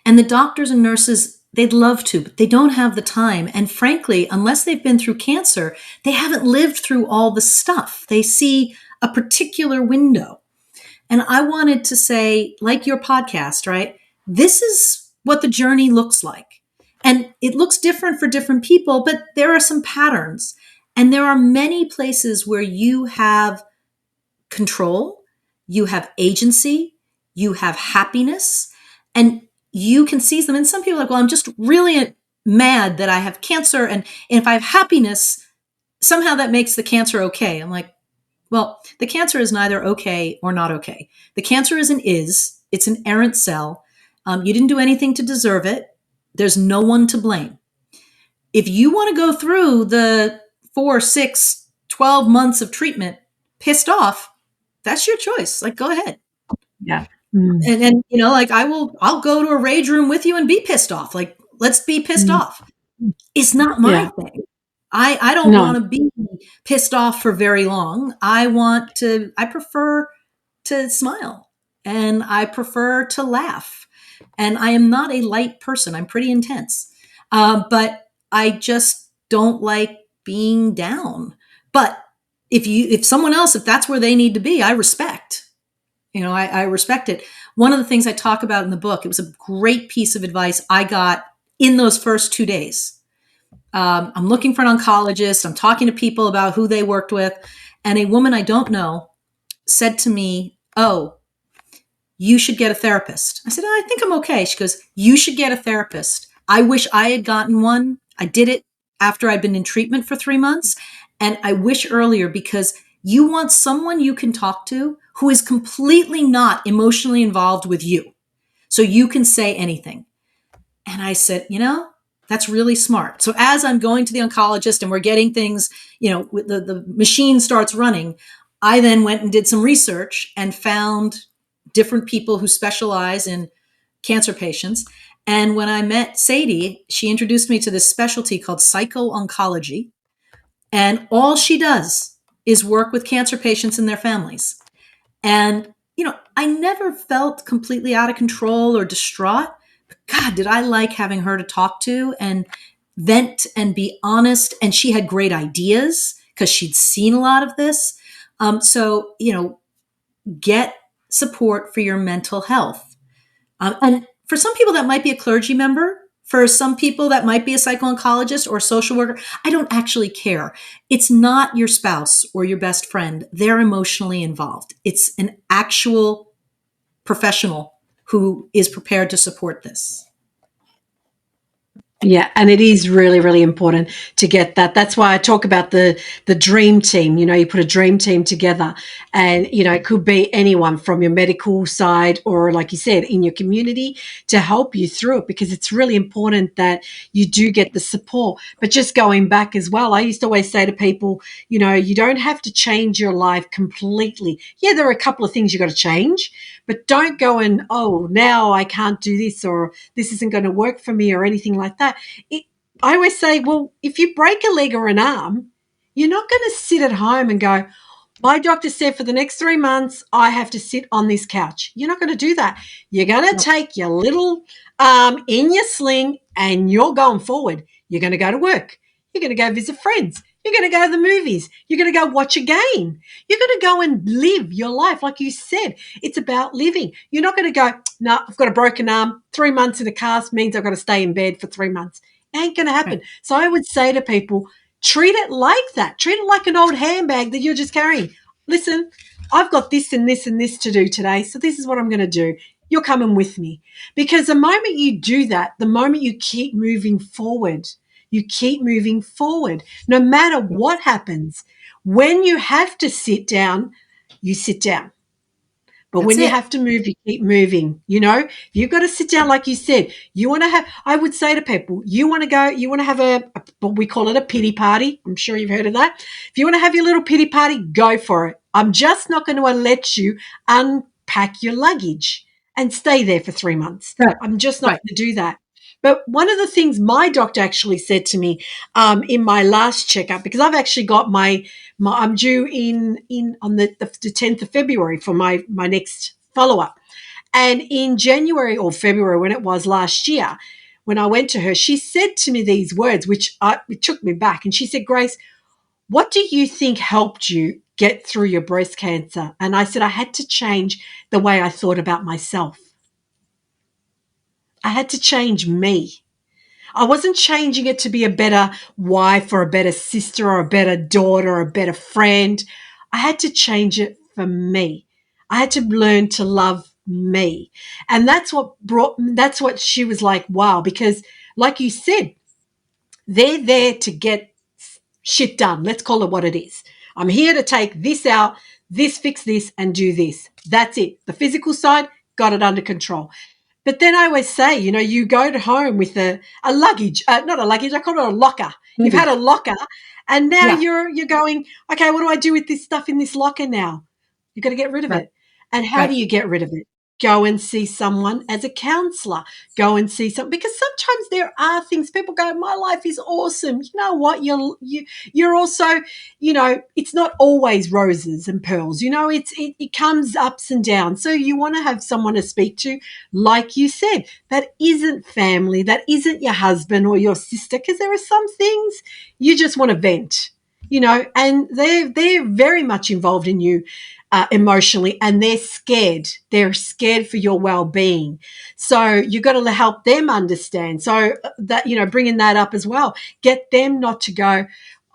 And the doctors and nurses, they'd love to, but they don't have the time. And frankly, unless they've been through cancer, they haven't lived through all the stuff. They see a particular window. And I wanted to say, like your podcast, right? This is what the journey looks like. And it looks different for different people, but there are some patterns. And there are many places where you have control, you have agency, you have happiness, and you can seize them. And some people are like, well, I'm just really mad that I have cancer. And if I have happiness, somehow that makes the cancer okay. I'm like, well, the cancer is neither okay or not okay. The cancer is it's an errant cell. You didn't do anything to deserve it. There's no one to blame. If you want to go through the 4, 6, 12 months of treatment pissed off, that's your choice. Like, go ahead. Yeah. And like I'll go to a rage room with you and be pissed off. Like, let's be pissed off. It's not my thing. I don't want to be pissed off for very long. I prefer to smile and I prefer to laugh. And I am not a light person. I'm pretty intense. But I just don't like being down. But if someone else, if that's where they need to be, I respect. I respect it. One of the things I talk about in the book, it was a great piece of advice I got in those first 2 days. I'm looking for an oncologist. I'm talking to people about who they worked with. And a woman I don't know said to me, "Oh, you should get a therapist." I said, "I think I'm okay." She goes, "You should get a therapist. I wish I had gotten one. I did it after I'd been in treatment for 3 months. And I wish earlier, because you want someone you can talk to who is completely not emotionally involved with you. So you can say anything." And I said, that's really smart. So as I'm going to the oncologist and we're getting things, the machine starts running, I then went and did some research and found different people who specialize in cancer patients. And when I met Sadie, she introduced me to this specialty called psycho-oncology. And all she does is work with cancer patients and their families. And, I never felt completely out of control or distraught. But God, did I like having her to talk to and vent and be honest. And she had great ideas because she'd seen a lot of this. So, get support for your mental health. And for some people, that might be a clergy member. For some people, that might be a psycho-oncologist or a social worker. I don't actually care. It's not your spouse or your best friend. They're emotionally involved. It's an actual professional who is prepared to support this. Yeah, and it is really, really important to get that. That's why I talk about the dream team. You put a dream team together, and it could be anyone from your medical side or, like you said, in your community to help you through it, because it's really important that you do get the support. But just going back as well, I used to always say to people, you don't have to change your life completely. Yeah, there are a couple of things you got to change, but don't go and, oh, now I can't do this, or this isn't going to work for me, or anything like that. I always say, well, if you break a leg or an arm, you're not going to sit at home and go, my doctor said for the next 3 months, I have to sit on this couch. You're not going to do that. You're going to take your little arm in your sling and you're going forward. You're going to go to work. You're going to go visit friends. You're going to go to the movies. You're going to go watch a game. You're going to go and live your life. Like you said, it's about living. You're not going to go, no, I've got a broken arm. 3 months in a cast means I've got to stay in bed for 3 months. It ain't going to happen. Right. So I would say to people, treat it like that. Treat it like an old handbag that you're just carrying. Listen, I've got this and this and this to do today, so this is what I'm going to do. You're coming with me. Because the moment you do that, the moment you keep moving forward, no matter what happens. When you have to sit down, you sit down. But That's when you it. have to move, you keep moving. You've got to sit down, like you said. You want to have, I would say to people, you want to go, you want to have what we call it, a pity party. I'm sure you've heard of that. If you want to have your little pity party, go for it. I'm just not going to let you unpack your luggage and stay there for 3 months. Right. I'm just not Right. going to do that. But one of the things my doctor actually said to me in my last checkup, because I've actually got I'm due in on the 10th of February for my next follow up. And in January or February, when it was last year, when I went to her, she said to me these words, which it took me back. And she said, Grace, what do you think helped you get through your breast cancer? And I said, I had to change the way I thought about myself. I had to change me. I wasn't changing it to be a better wife or a better sister or a better daughter or a better friend. I had to change it for me. I had to learn to love me. And that's what she was like, wow, because like you said, they're there to get shit done. Let's call it what it is. I'm here to take this out, fix this, and do this. That's it. The physical side, got it under control. But then I always say, you go to home with a luggage, not a luggage, I call it a locker. You've had Luggage. a locker, and now Yeah. you're going, okay, what do I do with this stuff in this locker now? You've got to get rid of Right. it. And how do Right. you get rid of it? Go and see someone as a counselor. Go and see some, because sometimes there are things people go, my life is awesome. You know what? You're also, it's not always roses and pearls. It comes ups and downs. So you want to have someone to speak to, like you said, that isn't family, that isn't your husband or your sister, because there are some things you just want to vent, and they're very much involved in you emotionally, and they're scared. They're scared for your well-being. So you've got to help them understand. So that, bringing that up as well, get them not to go,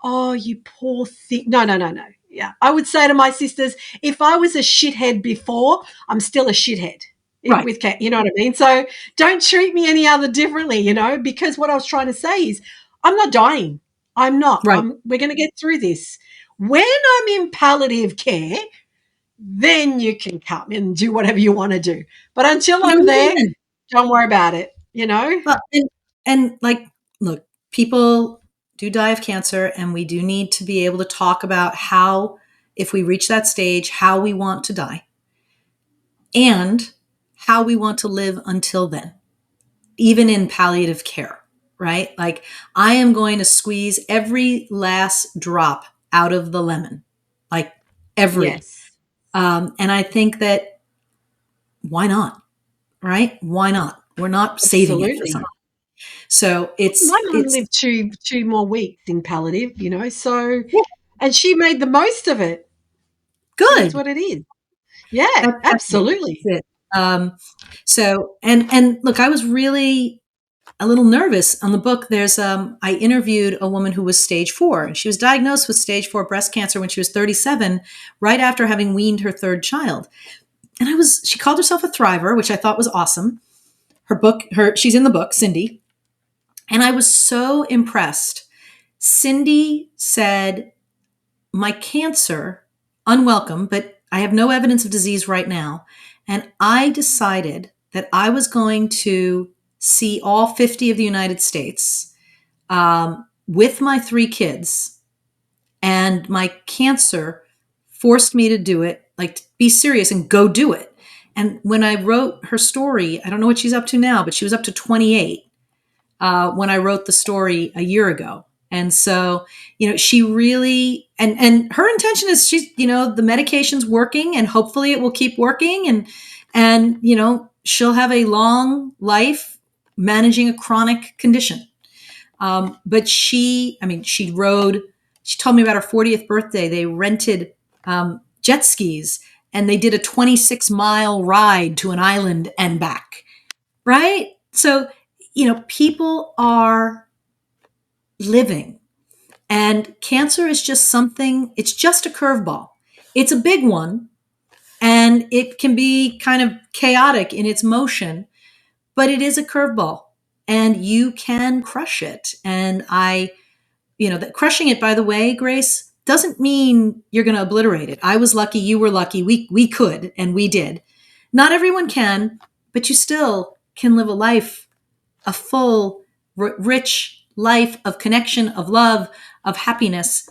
oh, you poor thing. No, no, no, no. Yeah. I would say to my sisters, if I was a shithead before, I'm still a shithead Right, with cat. You know what I mean? So don't treat me any other differently, because what I was trying to say is I'm not dying. I'm not. right. We're going to get through this. When I'm in palliative care, then you can come and do whatever you want to do. But until I'm Even there, then, don't worry about it. well, and like, look, people do die of cancer, and we do need to be able to talk about how, if we reach that stage, how we want to die and how we want to live until then, even in palliative care, right? Like, I am going to squeeze every last drop out of the lemon, like every. Yes, And I think that, why not, right? Why not? We're not saving it for absolutely. something. So My mum it's lived two more weeks in palliative. So yeah, and she made the most of it. It is good. what it is. Yeah, That's it. absolutely. That's it. So and look, I was really a little nervous on the book. There's I interviewed a woman who was stage 4, and she was diagnosed with stage 4 breast cancer when she was 37, right after having weaned her third child. And she called herself a thriver, which I thought was awesome. She's in the book, Cindy. And I was so impressed. Cindy said, my cancer, unwelcome, but I have no evidence of disease right now. And I decided that I was going to see all 50 of the United States with my 3 kids. And my cancer forced me to do it, like, to be serious and go do it. And when I wrote her story, I don't know what she's up to now, but she was up to 28 when I wrote the story a year ago. And so, she really, and her intention is, the medication's working, and hopefully it will keep working. And she'll have a long life managing a chronic condition. But she told me about her 40th birthday. They rented jet skis, and they did a 26-mile ride to an island and back. Right. So, people are living, and cancer is just something, it's just a curveball. It's a big one, and it can be kind of chaotic in its motion, but it is a curveball, and you can crush it. And that crushing it, by the way, Grace, doesn't mean you're going to obliterate it. I was lucky. You were lucky. We could, and we did. Not everyone can, but you still can live a full, rich life of connection, of love, of happiness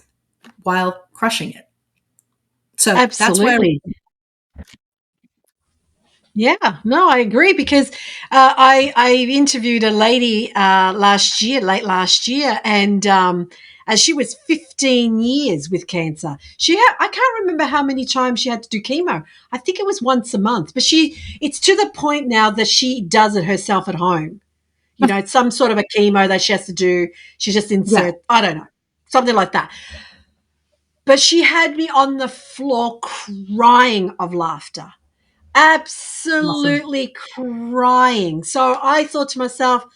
while crushing it. So that's why. Absolutely. Yeah, no, I agree because I interviewed a lady late last year, and she was 15 years with cancer. I can't remember how many times she had to do chemo. I think it was once a month, but it's to the point now that she does it herself at home. It's some sort of a chemo that she has to do. She just Yeah, insert, I don't know, something like that. But she had me on the floor crying of laughter, awesome. absolutely crying. So I thought to myself,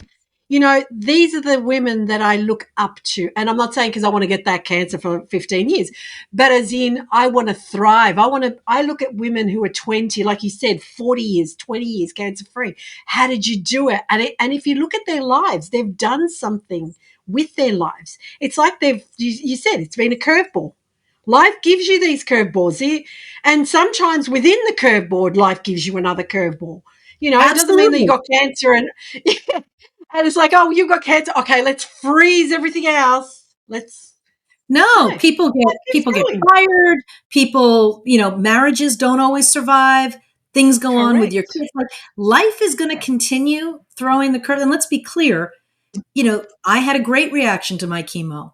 these are the women that I look up to. And I'm not saying because I want to get that cancer for 15 years, but as in I want to thrive. I look at women who are 20, like you said, 40 years, 20 years cancer free. How did you do it? And if you look at their lives, they've done something with their lives. It's like you said, it's been a curveball. Life gives you these curveballs, and sometimes within the curveball, life gives you another curveball. It doesn't mean that you Absolutely. got cancer and and it's like, oh, you got cancer. Okay, let's freeze everything else. No, No, people life get keeps people get going. fired. People, marriages don't always survive. Things go on with your Correct. kids. Like, life is going to continue throwing the curve. And let's be clear, I had a great reaction to my chemo.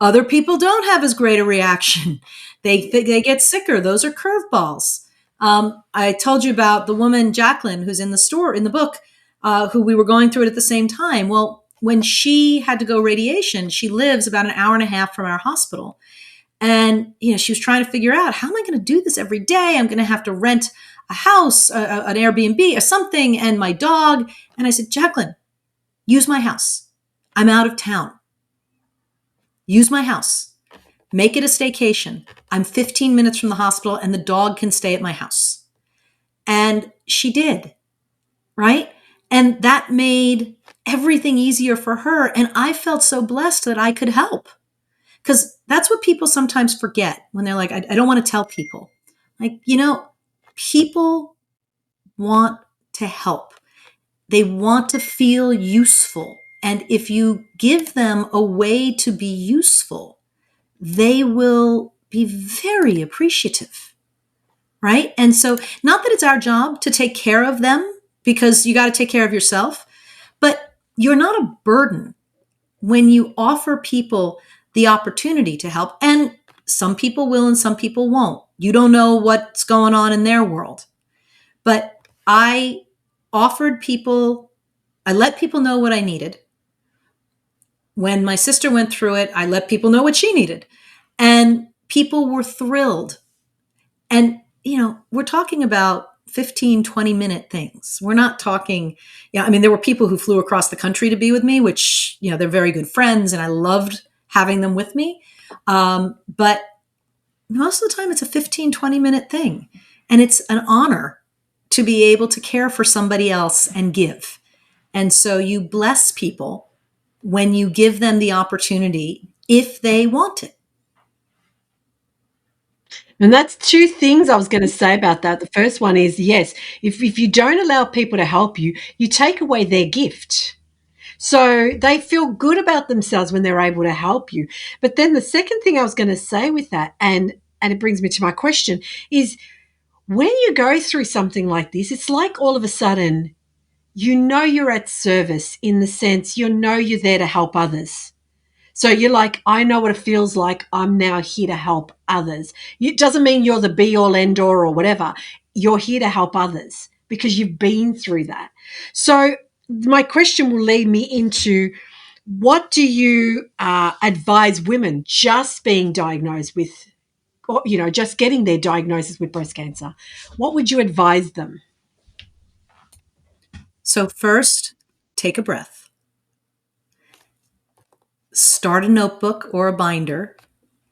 Other people don't have as great a reaction. They get sicker. Those are curveballs. I told you about the woman Jacqueline, who's in the book, who we were going through it at the same time. Well, when she had to go radiation, she lives about an hour and a half from our hospital, and she was trying to figure out, how am I going to do this every day? I'm going to have to rent a house, an Airbnb, or something, and my dog. And I said, Jacqueline, use my house. I'm out of town. Use my house. Make it a staycation. I'm 15 minutes from the hospital and the dog can stay at my house. And she did, right? And that made everything easier for her. And I felt so blessed that I could help. Because that's what people sometimes forget when they're like, I don't want to tell people. Like, people want to help. They want to feel useful. And if you give them a way to be useful, they will be very appreciative, right? And so, not that it's our job to take care of them, because you got to take care of yourself, but you're not a burden when you offer people the opportunity to help. And some people will and some people won't. You don't know what's going on in their world. But I I let people know what I needed. When my sister went through it, I let people know what she needed. And people were thrilled. And, we're talking about 15, 20-minute things. We're not talking, there were people who flew across the country to be with me, which, they're very good friends and I loved having them with me. But most of the time it's a 15, 20-minute thing. And it's an honor to be able to care for somebody else and give. And so you bless people when you give them the opportunity if they want it. And that's two things I was going to say about that. The first one is, yes, if you don't allow people to help you, you take away their gift. So they feel good about themselves when they're able to help you. But then the second thing I was going to say with that, and it brings me to my question, is when you go through something like this, it's like all of a sudden, you're at service in the sense you're there to help others. So you're like, I know what it feels like. I'm now here to help others. It doesn't mean you're the be all end all or whatever. You're here to help others because you've been through that. So my question will lead me into, what do you advise women just being diagnosed with, or, just getting their diagnosis with breast cancer? What would you advise them? So first, take a breath. Start a notebook or a binder.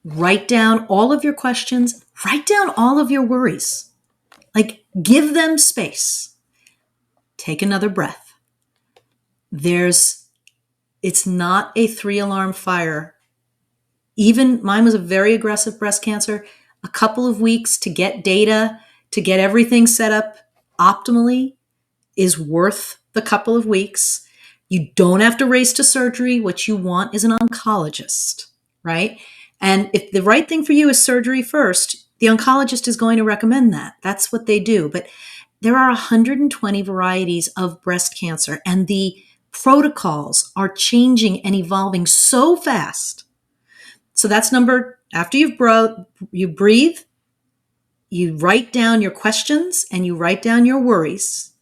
Write down all of your questions. Write down all of your worries. Like, give them space. Take another breath. It's not a 3-alarm fire. Even mine was a very aggressive breast cancer. A couple of weeks to get data, to get everything set up optimally is worth the couple of weeks. You don't have to race to surgery. What you want is an oncologist, right? And if the right thing for you is surgery first, the oncologist is going to recommend that. That's what they do. But there are 120 varieties of breast cancer, and the protocols are changing and evolving so fast. So that's after you breathe, you write down your questions and you write down your worries.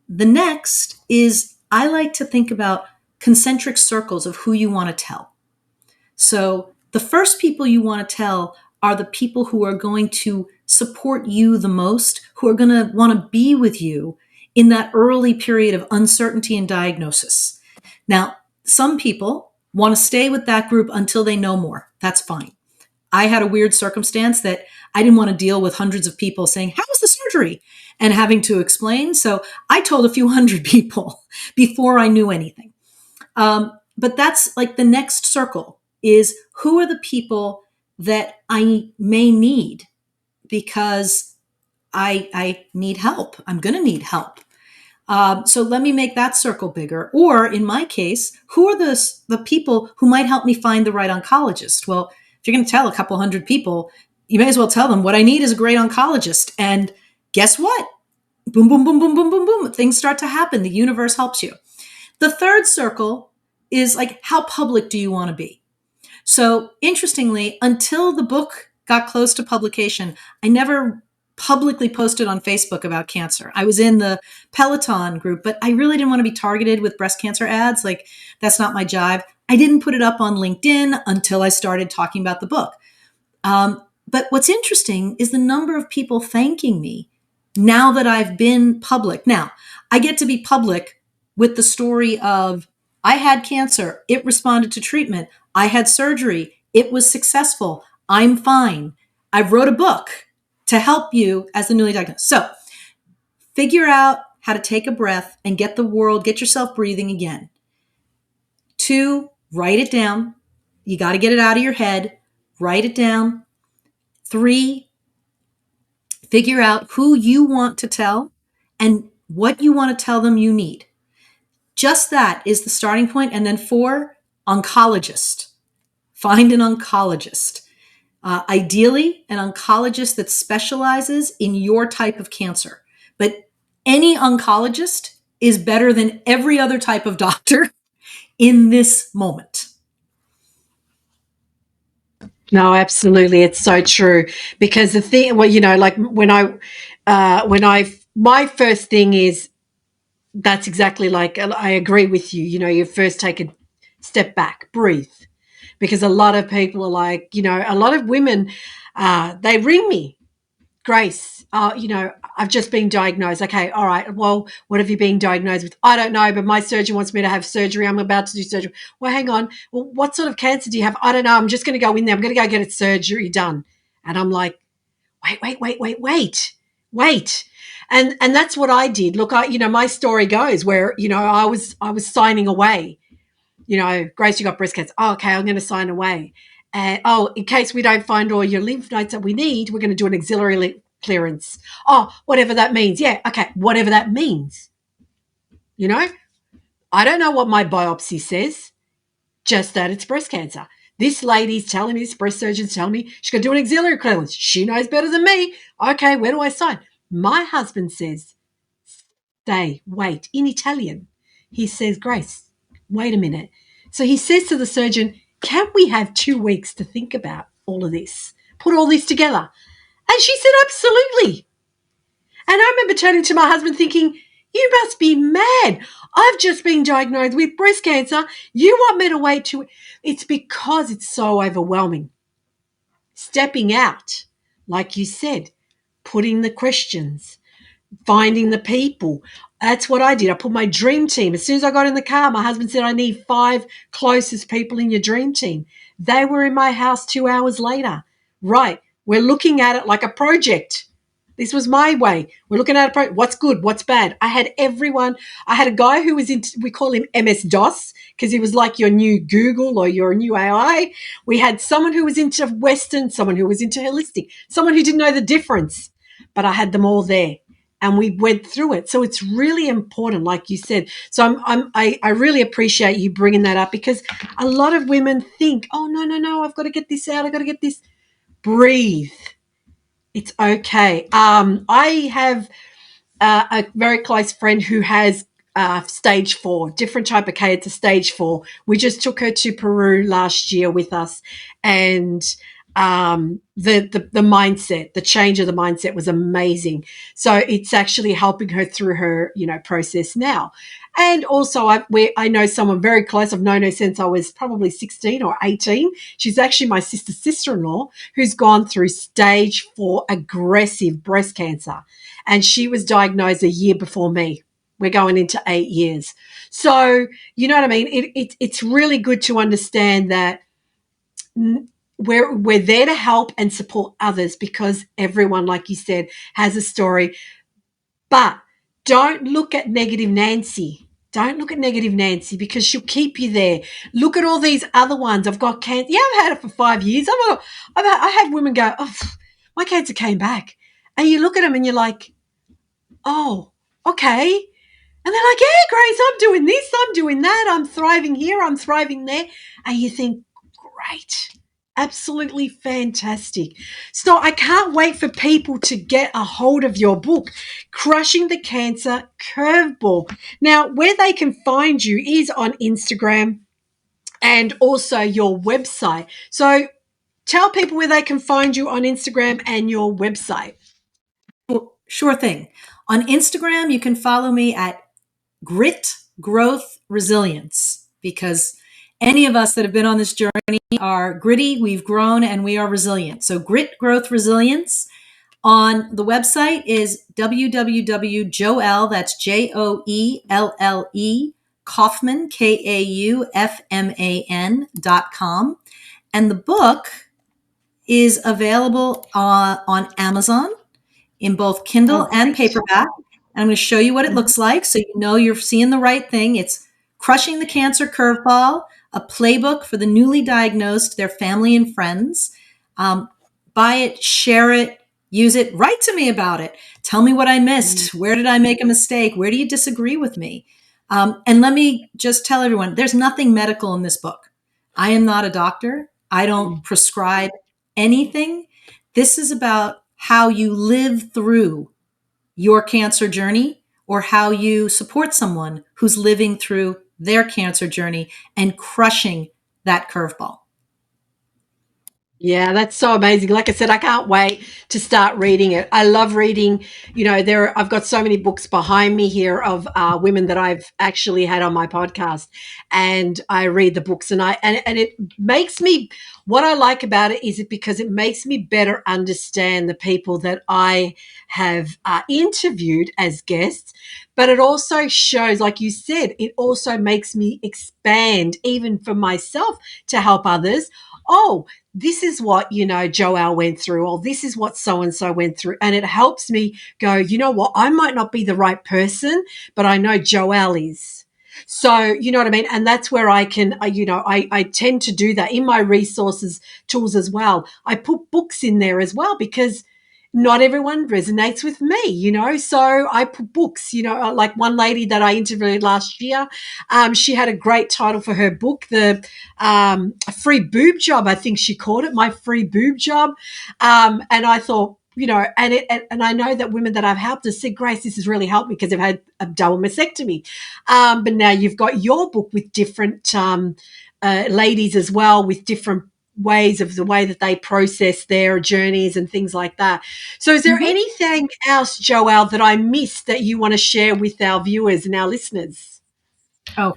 The next is, I like to think about concentric circles of who you want to tell. So the first people you want to tell are the people who are going to support you the most, who are going to want to be with you in that early period of uncertainty and diagnosis. Now, some people want to stay with that group until they know more. That's fine. I had a weird circumstance that I didn't want to deal with hundreds of people saying, how was the surgery? And having to explain. So I told a few hundred people before I knew anything. But that's like the next circle is, who are the people that I may need because I need help. I'm going to need help. So let me make that circle bigger. Or in my case, who are the people who might help me find the right oncologist? Well, if you're going to tell a couple hundred people, you may as well tell them what I need is a great oncologist. And guess what? Boom, boom, boom, boom, boom, boom, boom. Things start to happen. The universe helps you. The third circle is like, how public do you want to be? So interestingly, until the book got close to publication, I never publicly posted on Facebook about cancer. I was in the Peloton group, but I really didn't want to be targeted with breast cancer ads. Like, that's not my jive. I didn't put it up on LinkedIn until I started talking about the book. But what's interesting is the number of people thanking me now that I've been public. Now, I get to be public with the story of, I had cancer. It responded to treatment. I had surgery. It was successful. I'm fine. I wrote a book to help you as the newly diagnosed. So figure out how to take a breath and get yourself breathing again. 2, write it down. You got to get it out of your head. Write it down. 3, figure out who you want to tell and what you want to tell them you need. Just that is the starting point. And then 4, oncologist. Find an oncologist. Ideally, an oncologist that specializes in your type of cancer. But any oncologist is better than every other type of doctor in this moment. No, absolutely. It's so true. Because the thing, well, like my first thing is, that's exactly like, I agree with you. You first take a step back, breathe. Because a lot of people are like, a lot of women, they ring me, Grace, I've just been diagnosed. Okay, all right. Well, what have you been diagnosed with? I don't know, but my surgeon wants me to have surgery. I'm about to do surgery. Well, hang on. Well, what sort of cancer do you have? I don't know. I'm just going to go in there. I'm going to go get a surgery done. And I'm like, wait. And that's what I did. Look, my story goes where, I was signing away. Grace, you got breast cancer. Oh, okay, I'm going to sign away. And in case we don't find all your lymph nodes that we need, we're going to do an auxiliary clearance. Oh, whatever that means. Yeah, okay, whatever that means. I don't know what my biopsy says, just that it's breast cancer. This lady's telling me, this breast surgeon's telling me she's going to do an auxiliary clearance. She knows better than me. Okay, where do I sign? My husband says, wait, in Italian. He says, Grace, wait a minute. So he says to the surgeon, can we have 2 weeks to think about all of this? Put all this together. And she said, absolutely. And I remember turning to my husband thinking, you must be mad. I've just been diagnosed with breast cancer. You want me to wait 2 weeks? It's because it's so overwhelming. Stepping out, like you said, putting the questions, finding the people. That's what I did. I put my dream team. As soon as I got in the car, my husband said, I need 5 closest people in your dream team. They were in my house 2 hours later. Right. We're looking at it like a project. This was my way. We're looking at it. What's good? What's bad? I had everyone. I had a guy who was into, we call him MS-DOS because he was like your new Google or your new AI. We had someone who was into Western, someone who was into holistic, someone who didn't know the difference, but I had them all there. And we went through it. So it's really important, like you said. So I really appreciate you bringing that up because a lot of women think, oh, no, I've got to get this out. I've got to get this. Breathe. It's okay. I have a very close friend who has stage 4, different type of cancer, stage 4. We just took her to Peru last year with us, and the mindset, the change of the mindset was amazing. So it's actually helping her through her process now. And also, I know someone very close. I've known her since I was probably 16 or 18. She's actually my sister's sister-in-law who's gone through stage 4 aggressive breast cancer. And she was diagnosed a year before me. We're going into 8 years. So, you know what I mean? It's really good to understand that we're there to help and support others because everyone, like you said, has a story. But don't look at negative Nancy. Don't look at negative Nancy because she'll keep you there. Look at all these other ones. I've got cancer. Yeah, I've had it for 5 years. I had women go, oh, my cancer came back. And you look at them and you're like, oh, okay. And they're like, yeah, Grace, I'm doing this, I'm doing that, I'm thriving here, I'm thriving there. And you think, great, absolutely fantastic. So I can't wait for people to get a hold of your book, Crushing the Cancer Curveball. Now, where they can find you is on Instagram and also your website. So tell people where they can find you on Instagram and your website. Well, sure thing. On Instagram, you can follow me at Grit, Growth, Resilience, because any of us that have been on this journey are gritty, we've grown, and we are resilient. So Grit, Growth, Resilience. On the website is www.joelle, that's Joelle, Kaufman, Kaufman.com. And the book is available on Amazon in both Oh, Kindle and great. paperback. And I'm going to show you what it Mhm. looks like so you know you're seeing the right thing. It's Crushing the Cancer Curveball, a playbook for the newly diagnosed, their family and friends. Um, Buy it, share it, use it, write to me about it. Tell me what I Mm, missed. Where did I make a mistake? Where do you disagree with me? And let me just tell everyone there's nothing medical in this book. I am not a doctor. I don't mm. prescribe anything. This is about how you live through your cancer journey or how you support someone who's living through their cancer journey and crushing that curveball. Yeah, that's so amazing. Like I said, I can't wait to start reading it. I love reading. I've got so many books behind me here of women that I've actually had on my podcast, and I read the books, and it makes me. What I like about it is because it makes me better understand the people that I have interviewed as guests, but it also shows, like you said, it also makes me expand even for myself to help others. Oh, this is what, Joelle went through, or this is what so and so went through. And it helps me go, you know what? I might not be the right person, but I know Joelle is. So, you know what I mean? And that's where I can, I tend to do that in my resources tools as well. I put books in there as well because not everyone resonates with me, So I put books, like one lady that I interviewed last year. She had a great title for her book, the a free boob job, I think she called it, my free boob job. And I thought, and I know that women that I've helped have said, Grace, this has really helped me because they've had a double mastectomy. But now you've got your book with different ladies as well, with different ways of the way that they process their journeys and things like that. So is there Mhm. anything else, Joelle, that I missed that you want to share with our viewers and our listeners? Oh,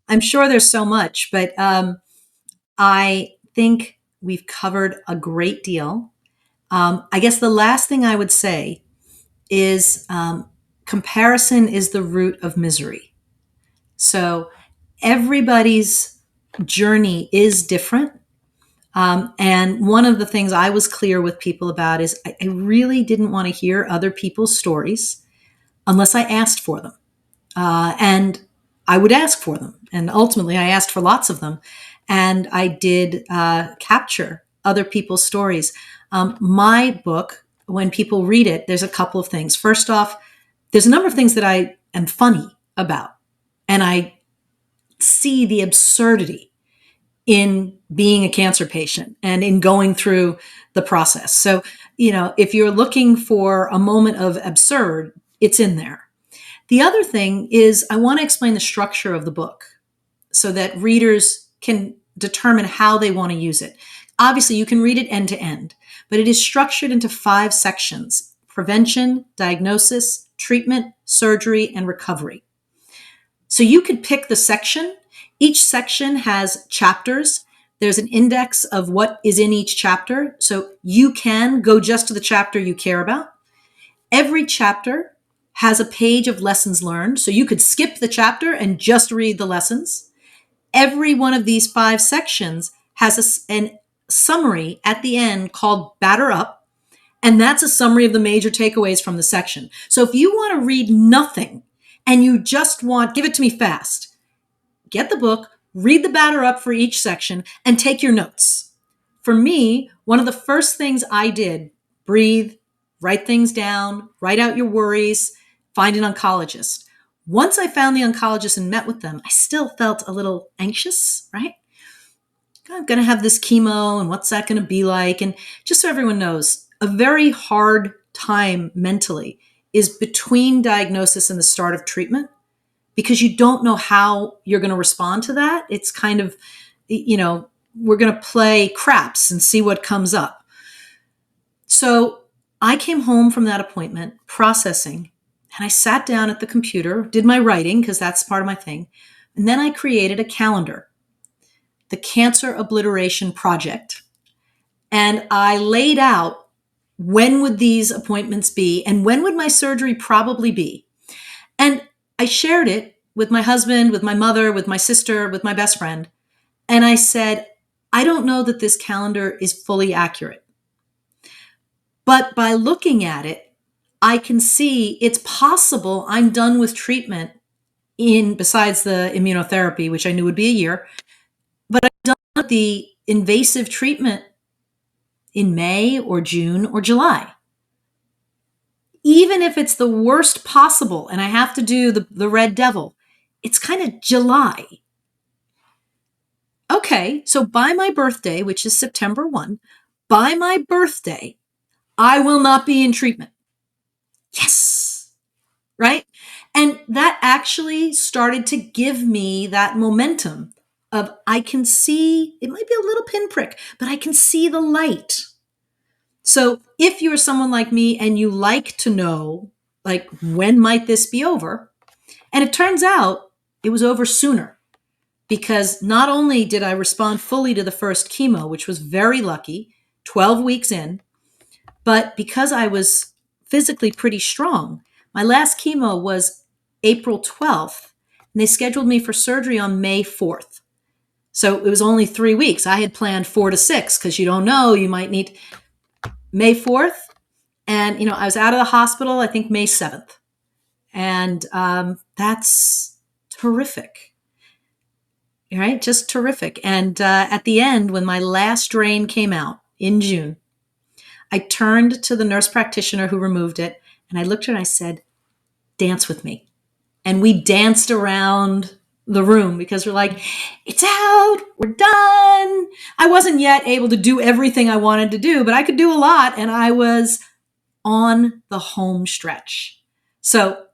I'm sure there's so much, but I think we've covered a great deal. I guess the last thing I would say is comparison is the root of misery. So everybody's journey is different. And one of the things I was clear with people about is I really didn't want to hear other people's stories unless I asked for them. And I would ask for them. And ultimately, I asked for lots of them. And I did capture other people's stories. My book, when people read it, there's a couple of things. First off, there's a number of things that I am funny about. And I see the absurdity in being a cancer patient and in going through the process. So, if you're looking for a moment of absurd, it's in there. The other thing is, I want to explain the structure of the book so that readers can determine how they want to use it. Obviously, you can read it end to end, but it is structured into 5 sections: prevention, diagnosis, treatment, surgery, and recovery. So you could pick the section. Each section has chapters. There's an index of what is in each chapter. So you can go just to the chapter you care about. Every chapter has a page of lessons learned. So you could skip the chapter and just read the lessons. Every one of these 5 sections has a summary at the end called Batter Up. And that's a summary of the major takeaways from the section. So if you want to read nothing and you just give it to me fast, get the book, read the batter up for each section, and take your notes. For me, one of the first things I did, breathe, write things down, write out your worries, find an oncologist. Once I found the oncologist and met with them, I still felt a little anxious, right? I'm going to have this chemo, and what's that going to be like? And just so everyone knows, a very hard time mentally is between diagnosis and the start of treatment, because you don't know how you're going to respond to that. It's kind of, we're going to play craps and see what comes up. So I came home from that appointment processing, and I sat down at the computer, did my writing because that's part of my thing. And then I created a calendar, the Cancer Obliteration Project. And I laid out when would these appointments be and when would my surgery probably be. And I shared it with my husband, with my mother, with my sister, with my best friend. And I said, I don't know that this calendar is fully accurate. But by looking at it, I can see it's possible I'm done with treatment in, besides the immunotherapy, which I knew would be a year, but I'm done with the invasive treatment in May or June or July. Even if it's the worst possible and I have to do the red devil, it's kind of July. Okay, so by my birthday, which is September 1, by my birthday, I will not be in treatment. Yes. Right? And that actually started to give me that momentum of I can see, it might be a little pinprick, but I can see the light. So if you're someone like me and you like to know, like, when might this be over? And it turns out it was over sooner, because not only did I respond fully to the first chemo, which was very lucky, 12 weeks in, but because I was physically pretty strong, my last chemo was April 12th, and they scheduled me for surgery on May 4th. So it was only 3 weeks. I had planned 4 to 6, because you don't know, you might need May 4th. And, I was out of the hospital, I think May 7th. And that's terrific. Right? Just terrific. And at the end, when my last drain came out in June, I turned to the nurse practitioner who removed it, and I looked at her and I said, dance with me. And we danced around the room because we're like, it's out, we're done. I wasn't yet able to do everything I wanted to do, but I could do a lot, and I was on the home stretch. So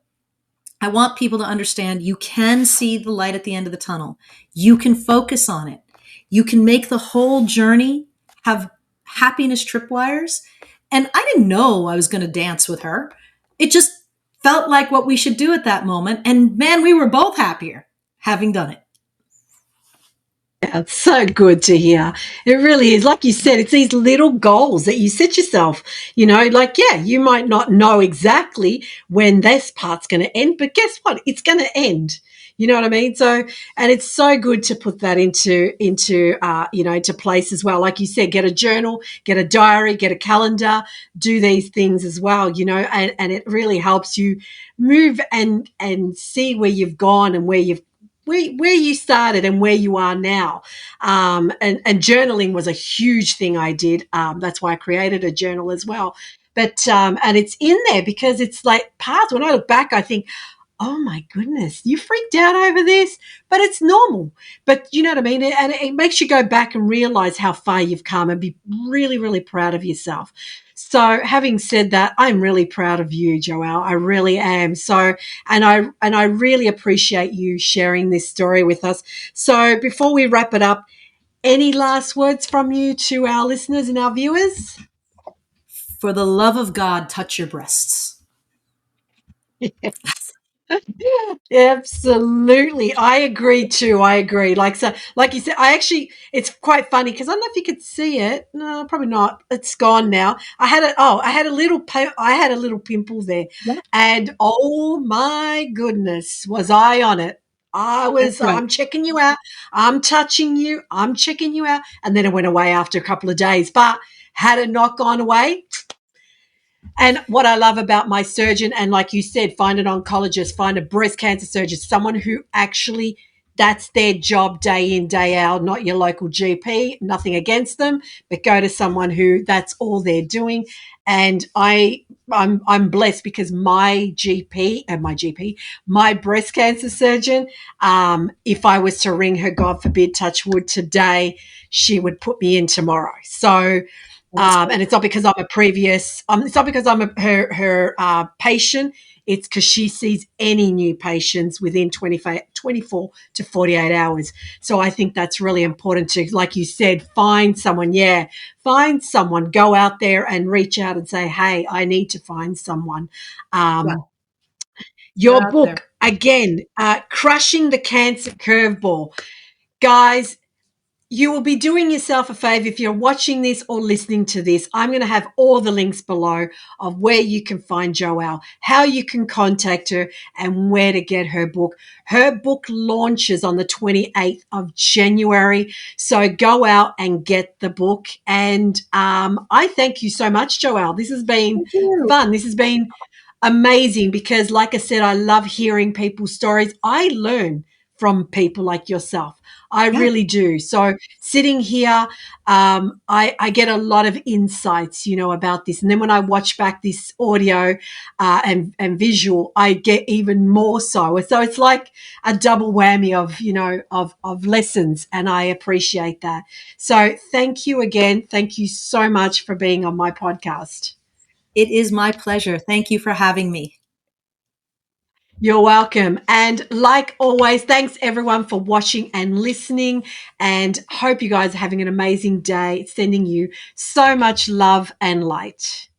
I want people to understand you can see the light at the end of the tunnel. You can focus on it. You can make the whole journey have happiness tripwires. And I didn't know I was going to dance with her. It just felt like what we should do at that moment. And man, we were both happier having done it. Yeah, it's so good to hear. It really is. Like you said, it's these little goals that you set yourself. Like, yeah, you might not know exactly when this part's going to end, but guess what? It's going to end. You know what I mean? So, and it's so good to put that into place as well. Like you said, get a journal, get a diary, get a calendar, do these things as well. And it really helps you move and see where you've gone and where you started and where you are now. And journaling was a huge thing I did. That's why I created a journal as well. But and it's in there because it's like parts. When I look back, I think, oh my goodness, you freaked out over this, but it's normal. But you know what I mean? And it makes you go back and realize how far you've come and be really, really proud of yourself. So having said that, I'm really proud of you, Joelle. I really am. So, and I really appreciate you sharing this story with us. So before we wrap it up, any last words from you to our listeners and our viewers? For the love of God, touch your breasts. Absolutely. I agree too. I agree. Like you said, it's quite funny because I don't know if you could see it. No, probably not. It's gone now. I had a little pimple there, Yeah, and oh my goodness, was I on it. that's right. I'm checking you out. I'm touching you. I'm checking you out. And then it went away after a couple of days. But had it not gone away, and what I love about my surgeon, and like you said, find an oncologist, find a breast cancer surgeon, someone who actually that's their job day in, day out, not your local GP, nothing against them, but go to someone who that's all they're doing. And I'm blessed because my breast cancer surgeon, if I was to ring her, God forbid, touch wood today, she would put me in tomorrow. So Well, that's and great. it's not because it's not because her patient. It's because she sees any new patients within 24 to 48 hours. So I think that's really important to, like you said, find someone. Yeah, find someone. Go out there and reach out and say, hey, I need to find someone. Yeah, get Your out there. book, again, Crushing the Cancer Curveball. Guys, you will be doing yourself a favor if you're watching this or listening to this. I'm going to have all the links below of where you can find Joelle, how you can contact her, and where to get her book. Her book launches on the 28th of January. So go out and get the book. And I thank you so much, Joelle. This has been Thank you. fun. This has been amazing because, like I said, I love hearing people's stories. I learn from people like yourself. I Yeah. really do. So sitting here, I get a lot of insights, about this. And then when I watch back this audio and visual, I get even more so. So it's like a double whammy of, of lessons. And I appreciate that. So thank you again. Thank you so much for being on my podcast. It is my pleasure. Thank you for having me. You're welcome. And like always, thanks everyone for watching and listening. And hope you guys are having an amazing day. Sending you so much love and light.